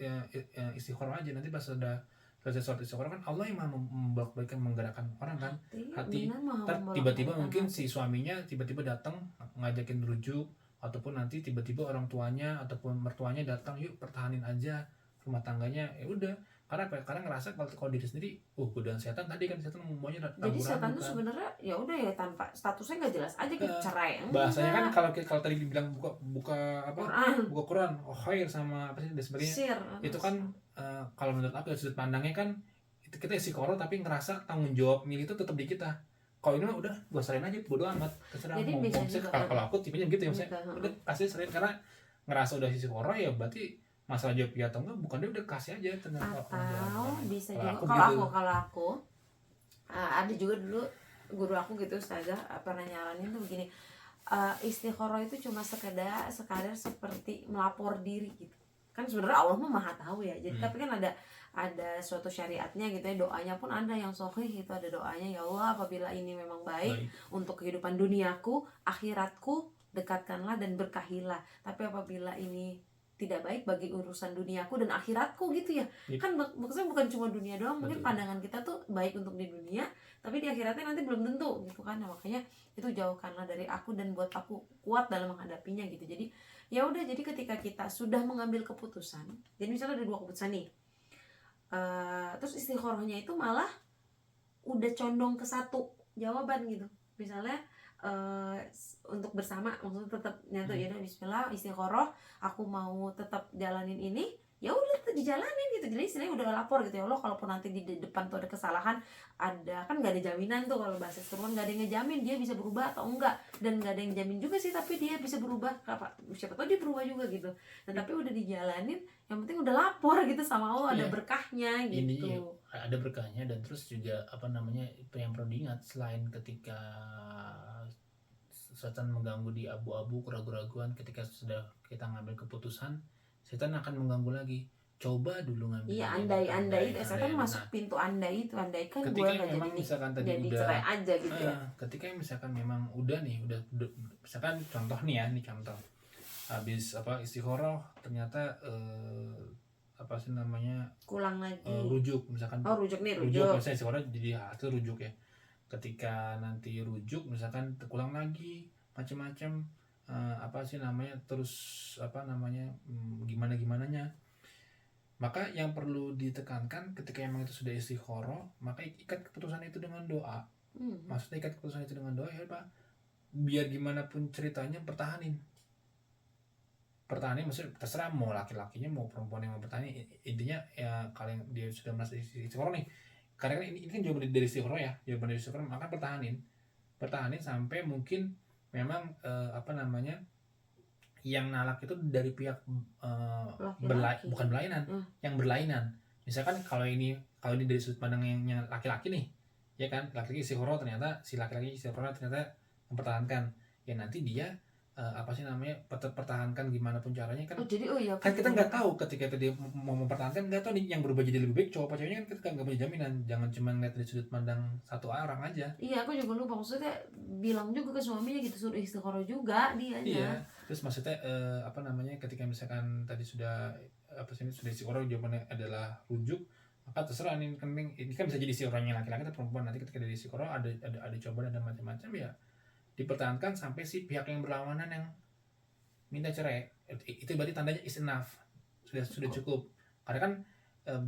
istikharah aja. Nanti pas sudah selesai soal istikharah kan Allah yang membolak-balikan, menggerakkan orang kan hati. Tiba-tiba mungkin si suaminya tiba-tiba datang ngajakin rujuk, ataupun nanti tiba-tiba orang tuanya ataupun mertuanya datang, yuk pertahanin aja rumah tangganya. Ya udah, karena ngerasa kalau diri sendiri, godaan setan tadi kan, setan maunya jadi setan itu sebenarnya ya udah ya, tanpa statusnya nggak jelas aja gitu, cerai bahasanya kan. Kalau tadi dibilang buka Quran, khair sama apa sih dan sebagainya, sir, itu kan kalau menurut aku sudut pandangnya kan itu kita istikharah tapi ngerasa tanggung jawab milih itu tetap di kita. Kalau ini mah udah gue serahin aja, bodo amat, terserah. Kalau aku tipenya gitu ya, maksudnya udah kasih serahin, karena ngerasa udah istikharah ya berarti masalah jawab ya atau enggak, bukan dia udah kasih aja. Atau bisa juga kalau aku ada juga dulu guru aku gitu, ustazah pernah nyaranin tuh begini, istikharah itu cuma sekadar seperti melapor diri gitu kan. Sebenarnya Allah mah maha tahu ya, jadi tapi kan ada suatu syariatnya gitu ya, doanya pun ada yang sahih itu, ada doanya, ya Allah apabila ini memang baik untuk kehidupan duniaku, akhiratku, dekatkanlah dan berkahilah. Tapi apabila ini tidak baik bagi urusan duniaku dan akhiratku gitu ya. Kan maksudnya bukan cuma dunia doang, mungkin pandangan kita tuh baik untuk di dunia, tapi di akhiratnya nanti belum tentu gitu kan. Nah, makanya itu jauhkanlah dari aku dan buat aku kuat dalam menghadapinya gitu. Jadi ya udah, jadi ketika kita sudah mengambil keputusan, jadi misalnya ada 2 keputusan nih, terus istikharahnya itu malah udah condong ke satu jawaban gitu. Misalnya untuk bersama, maksudnya tetap nyatu ya, bismillah istikharah, aku mau tetap jalanin ini, ya udah dijalanin gitu. Jadi istilahnya udah lapor gitu, ya Allah kalaupun nanti di depan tuh ada kesalahan, ada kan nggak ada jaminan tuh kalau bahasa seruan, nggak ada yang ngejamin dia bisa berubah atau enggak, dan nggak ada yang jamin juga sih tapi dia bisa berubah, siapa tahu dia berubah juga gitu. Nah tapi udah dijalanin, yang penting udah lapor gitu sama Allah, ada Iya. berkahnya Ini gitu. ada berkahnya, dan terus juga apa namanya, yang perlu diingat, selain ketika setan mengganggu di abu-abu, keraguan-keraguan, ketika sudah kita ngambil keputusan, setan akan mengganggu lagi. Coba dulu ngambil Iya, lagi, andai itu setan andai. masuk Nah, pintu andai itu, andai kan gue ketika nggak jadi memang misalkan tadi jadi udah cerai aja gitu ya. ketika misalkan memang udah nih, udah misalkan contoh nih ya, ini contoh habis istikharah ternyata apa sih namanya, Kulang lagi. rujuk misalkan. Oh rujuk nih, Rujuk rujuk. misalnya istikharah jadi hasil rujuk ya. Ketika nanti rujuk misalkan terulang lagi macam-macam, apa sih namanya, terus apa namanya, gimana gimananya, maka yang perlu ditekankan ketika emang itu sudah istikharah, maka ikat keputusan itu dengan doa. Maksudnya ikat keputusan itu dengan doa ya Pak, biar gimana pun ceritanya pertahanin maksudnya terserah mau laki-lakinya mau perempuan yang mau pertahanin, intinya ya kalau yang dia sudah merasa istikharah nih, karena kan ini kan jawaban dari istikharah ya, jawaban dari istikharah, maka pertahanin sampai mungkin memang apa namanya, yang nalak itu dari pihak bukan berlainan, yang berlainan. Misalkan kalau ini dari sudut pandang yang laki-laki nih, ya kan, laki-laki istikharah, ternyata si laki-laki istikharah ternyata mempertahankan, ya nanti dia apa sih namanya, pertahankan gimana pun caranya kan. Kan kita nggak tahu ketika itu dia mau mempertahankan, nggak tahu nih yang berubah jadi lebih baik cowok apa ceweknya, kan kita nggak punya jaminan. Jangan cuma ngeliat dari sudut pandang satu orang aja. Iya, aku juga lupa, maksudnya bilang juga ke suaminya gitu, suruh istikharah juga dianya. Iya, terus maksudnya apa namanya, ketika misalkan tadi sudah sudah istikharah, jawabannya adalah rujuk, maka terserah nih, ini kan bisa jadi si orangnya laki-laki atau perempuan, nanti ketika dari istikharah ada cobaan, ada macam-macam, ya dipertahankan sampai si pihak yang berlawanan yang minta cerai, itu berarti tandanya is enough, sudah cukup. Karena kan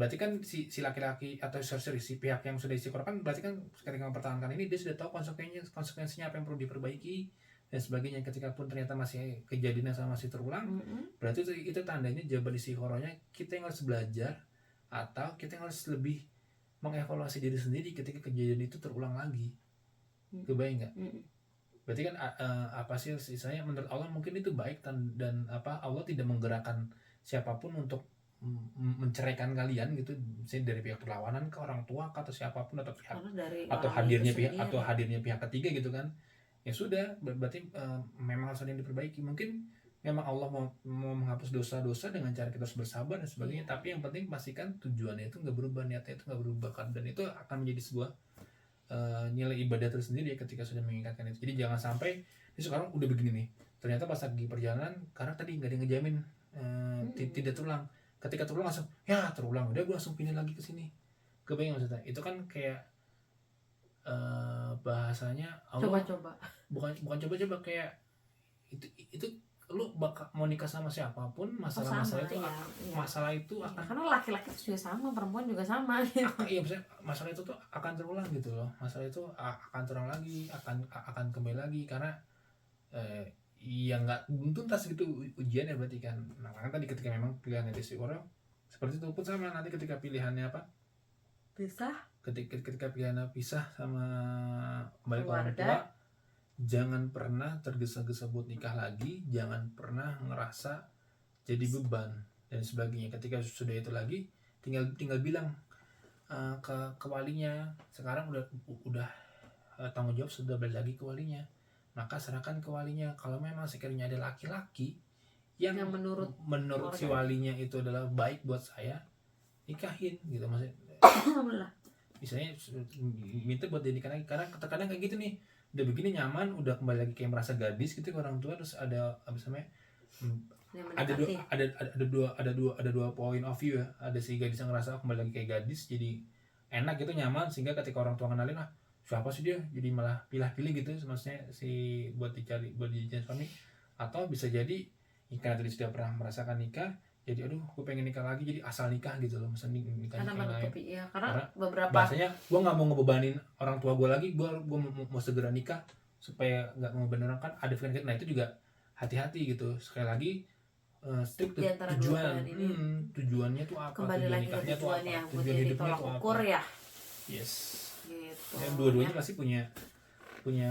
berarti kan si laki-laki atau si pihak yang sudah istikharah kan berarti kan ketika mempertahankan ini dia sudah tahu konsekuensinya apa yang perlu diperbaiki dan sebagainya. Ketika pun ternyata masih kejadian sama masih terulang, berarti itu tandanya jawaban istikharahnya kita yang harus belajar, atau kita yang harus lebih mengevaluasi diri sendiri ketika kejadian itu terulang lagi. Kebayang nggak? Berarti kan apa sih istilahnya, menurut Allah mungkin itu baik, dan apa, Allah tidak menggerakkan siapapun untuk menceraikan kalian gitu, misalnya dari pihak perlawanan ke orang tua atau siapapun, atau pihak atau hadirnya pihak ketiga gitu kan. Ya sudah, berarti memang harus ada yang diperbaiki. Mungkin memang Allah mau menghapus dosa-dosa dengan cara kita harus bersabar dan sebagainya, tapi yang penting pastikan tujuannya itu nggak berubah, niatnya itu nggak berubah kan, dan itu akan menjadi sebuah nilai ibadah tersendiri ya ketika sudah mengingatkan itu. Jadi jangan sampai ini sekarang udah begini nih, ternyata pas lagi perjalanan karena tadi nggak ada yang ngejamin tidak terulang, ketika terulang langsung ya terulang, udah gue langsung pindah lagi ke sini. Kebayang maksudnya? Itu kan kayak bahasanya Allah Coba-coba. bukan coba-coba, kayak itu lu mau nikah sama siapapun, masalah itu iya. masalah itu Iya, akan karena laki-laki itu juga sama, perempuan juga sama gitu. iya, maksudnya masalah itu tuh akan terulang gitu loh, masalah itu akan terulang lagi, akan kembali lagi, karena ya nggak tuntas gitu ujiannya berarti kan. Nah kan tadi ketika memang pilihannya istikharah seperti itu pun sama, nanti ketika pilihannya apa, Pisah, ketika pilihannya pisah sama kembali ke orang keluarga, tua, jangan pernah tergesa-gesa buat nikah lagi, jangan pernah ngerasa jadi beban dan sebagainya. Ketika sudah itu lagi, tinggal bilang ke walinya, sekarang udah tanggung jawab sudah balik lagi ke walinya, maka serahkan ke walinya. Kalau memang sekiranya ada laki-laki yang menurut si walinya itu adalah baik buat saya, nikahin gitu, maksudnya misalnya minta buat dinikahin lagi, karena terkadang kayak gitu nih, udah begini nyaman, udah kembali lagi kayak merasa gadis gitu ke orang tua, terus ada apa namanya, ada dua point of view ya. Ada si gadis yang ngerasa kembali lagi kayak gadis, jadi enak gitu, nyaman, sehingga ketika orang tua kenalin, siapa sih dia, jadi malah pilih-pilih gitu, maksudnya si buat dijadikan suami. Atau bisa jadi karena tadi sudah pernah merasakan nikah, jadi aduh gue pengen nikah lagi, jadi asal nikah gitu loh, misalnya nikah karena menutupi ya, karena beberapa bahasanya gue nggak mau ngebebanin orang tua gue lagi, gue mau segera nikah supaya nggak ngebeneran kan, ada pikiran. Nah itu juga hati-hati gitu, sekali lagi strict Di antara dua tujuan. pilihan ini. Tujuannya tuh apa? Kembali tujuan lagi ke nikahnya tuh tujuannya, apa? buat Tujuan jadi hidupnya tolak tuh ukur apa? ya. Yes. Gitu. Ya, dua-duanya pasti punya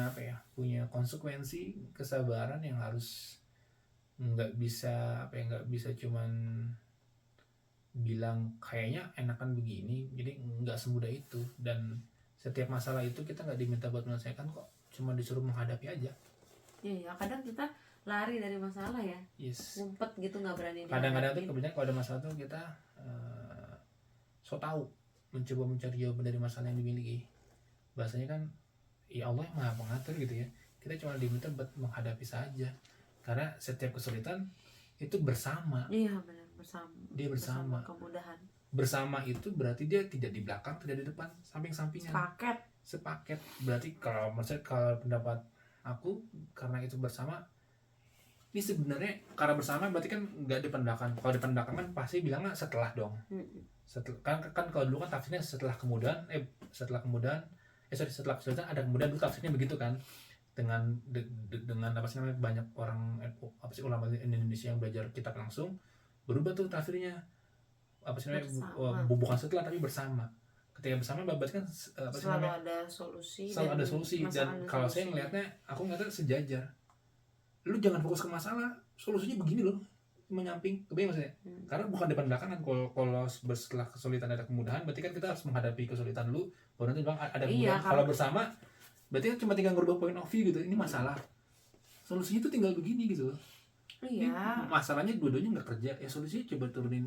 apa ya? Punya konsekuensi, kesabaran yang harus nggak bisa nggak bisa cuman bilang kayaknya enakan begini, jadi nggak semudah itu. Dan setiap masalah itu kita nggak diminta buat menyelesaikan kok, cuma disuruh menghadapi aja. Iya, kadang kita lari dari masalah ya, Yes. ngumpet gitu, nggak berani Kadang-kadang tuh dihadapin. kebanyakan kalau ada masalah tuh kita so tahu mencoba mencari jawaban dari masalah yang dimiliki. Bahasanya kan ya Allah yang maha pengatur gitu ya, kita cuma diminta buat menghadapi saja, karena setiap kesulitan itu bersama. Iya benar, bersama. Dia bersama. Kemudahan. Bersama itu berarti dia tidak di belakang, tidak di depan, samping-sampingan. Sepaket. Berarti kalau pendapat aku, karena itu bersama, ini sebenarnya karena bersama berarti kan nggak depan belakang. Kalau depan belakang kan pasti bilangnya setelah dong. Setelah, kan kalau dulu kan tafsirnya setelah kemudahan setelah kesulitan ada kemudahan, dulu tafsirnya begitu kan. Dengan apa sih namanya, banyak orang ulama Indonesia yang belajar kitab langsung, berubah tuh tafsirnya, apa sih namanya, bukan setelah tapi bersama. Ketika bersama berarti kan selalu ada solusi. Dan kalau saya ngelihatnya, aku ngeliatnya sejajar. Lu jangan fokus ke masalah, solusinya begini loh, menyamping, kebayang maksudnya? Karena bukan depan belakangan. Kalau setelah kesulitan ada kemudahan, berarti kan kita harus menghadapi kesulitan lu, baru nanti bang ada kemudahan. Kalau bersama berarti kan cuma tinggal ngerubah point of view gitu. Ini masalah, solusinya tuh tinggal begini gitu. Iya. Ini masalahnya dua-duanya nggak kerja, ya solusinya coba turunin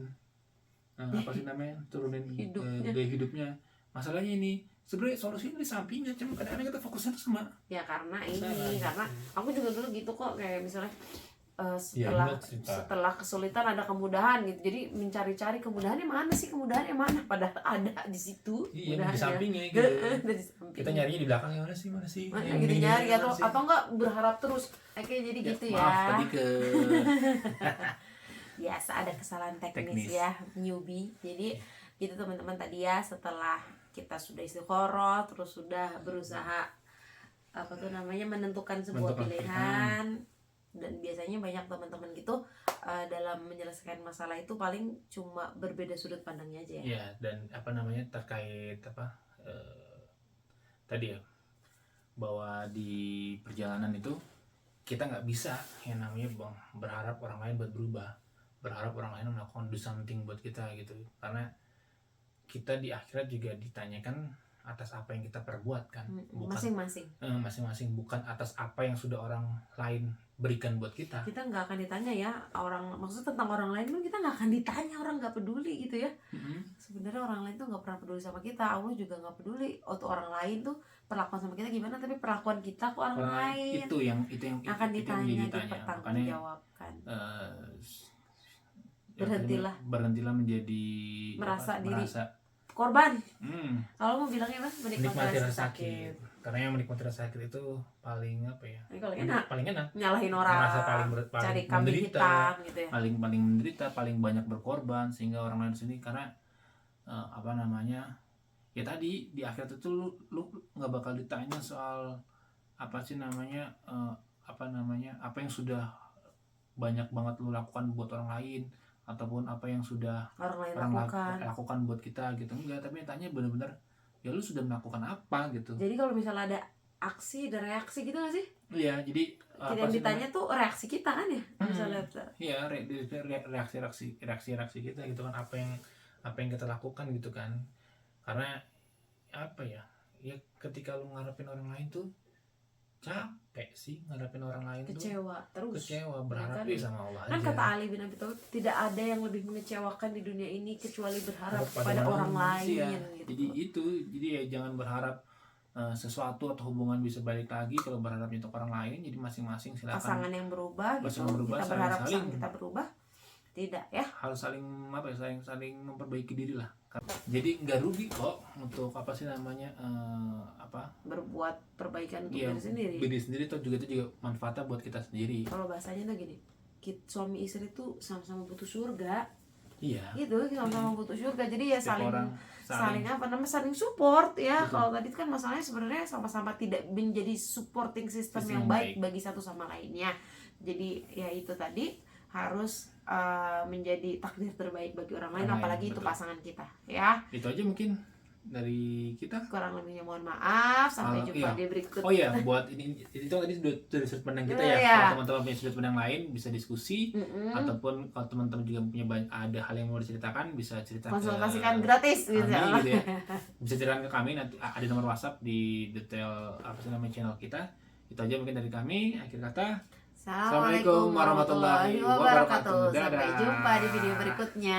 apa sih namanya, turunin gaya hidupnya. Masalahnya ini sebenarnya solusinya di sampingnya, cuma kadang-kadang kita fokusnya tuh sama. Ya karena karena aku juga dulu gitu kok, kayak misalnya setelah kesulitan ada kemudahan gitu, jadi mencari-cari kemudahannya mana, padahal ada di situ. Iya, di sampingnya gitu. Kita nyarinya di belakang, mana sih gitu nyari atau enggak berharap terus kayak jadi gitu ya. Maaf tadi ke biasa ada kesalahan teknis ya, newbie. Jadi gitu teman-teman, tadi ya, setelah kita sudah istikharah, terus sudah berusaha menentukan sebuah pilihan. Dan biasanya banyak teman-teman gitu dalam menyelesaikan masalah itu paling cuma berbeda sudut pandangnya aja ya. Iya, dan terkait tadi ya, bahwa di perjalanan itu kita nggak bisa yang namanya berharap orang lain buat berubah, berharap orang lain melakukan do something buat kita gitu. Karena kita di akhirat juga ditanyakan atas apa yang kita perbuat kan, bukan masing-masing, bukan atas apa yang sudah orang lain berikan buat kita. Kita nggak akan ditanya ya maksudnya tentang orang lain, kita nggak akan ditanya, orang nggak peduli gitu ya. Sebenarnya orang lain tuh nggak pernah peduli sama kita, Allah juga nggak peduli waktu orang lain tuh perlakuan sama kita gimana, tapi perlakuan kita ke orang lain itu yang akan ditanya, dipertanggungjawabkan. Berhentilah menjadi merasa korban. Kalau mau bilangnya apa? Menikmati rasa sakit. Karena yang menikmati rasa sakit itu paling apa ya? Paling enak. Nyalahin orang. Merasa paling kambing hitam gitu ya. Paling menderita, paling banyak berkorban sehingga orang lain sendiri, karena ya tadi di akhirat itu lu nggak bakal ditanya soal apa yang sudah banyak banget lu lakukan buat orang lain, ataupun apa yang sudah orang lakukan buat kita gitu. Enggak, tapi tanya benar-benar ya lu sudah melakukan apa gitu. Jadi kalau misalnya ada aksi dan reaksi gitu nggak sih? Iya, jadi yang ditanya tuh reaksi kita kan ya, misalnya. Iya, reaksi kita gitu kan, apa yang kita lakukan gitu kan. Karena apa ya ketika lu ngarepin orang lain tuh capek sih, ngadapin orang lain kecewa berharap sama Allah kan aja. Kata Ali bin Abi Thalib, tidak ada yang lebih mengecewakan di dunia ini kecuali berharap pada orang lain gitu. Jadi ya jangan berharap sesuatu atau hubungan bisa balik lagi kalau berharap untuk orang lain. Jadi masing-masing silakan. Pasangan yang berubah gitu, kita berharap pasangan kita berubah, tidak ya, harus saling memperbaiki diri lah. Jadi nggak rugi kok untuk berbuat perbaikan untuk diri sendiri tuh juga manfaatnya buat kita sendiri. Kalau bahasanya tuh gini, suami istri tuh sama-sama butuh surga. Iya. Gitu, sama-sama butuh surga. Jadi ya saling support ya. Kalau tadi kan masalahnya sebenarnya sama-sama tidak menjadi supporting system yang baik bagi satu sama lainnya. Jadi ya itu tadi harus menjadi takdir terbaik bagi orang lain, Orang lain, apalagi itu betul. pasangan kita ya. Itu aja mungkin dari kita. Kurang lebihnya mohon maaf, sampai jumpa Iya. di berikut. Oh iya, buat ini itu tadi dari sudut pandang kita ya. Iya. Kalau teman-teman punya sudut pandang lain bisa diskusi, ataupun kalau teman-teman juga punya ada hal yang mau diceritakan bisa cerita Konsultasikan gratis kami bisa. gitu ya. Bisa ceritakan ke kami, nanti ada nomor WhatsApp di detail apa sih namanya channel kita. Itu aja mungkin dari kami. Akhir kata, Assalamualaikum warahmatullahi wabarakatuh. Sampai Dadah. jumpa di video berikutnya.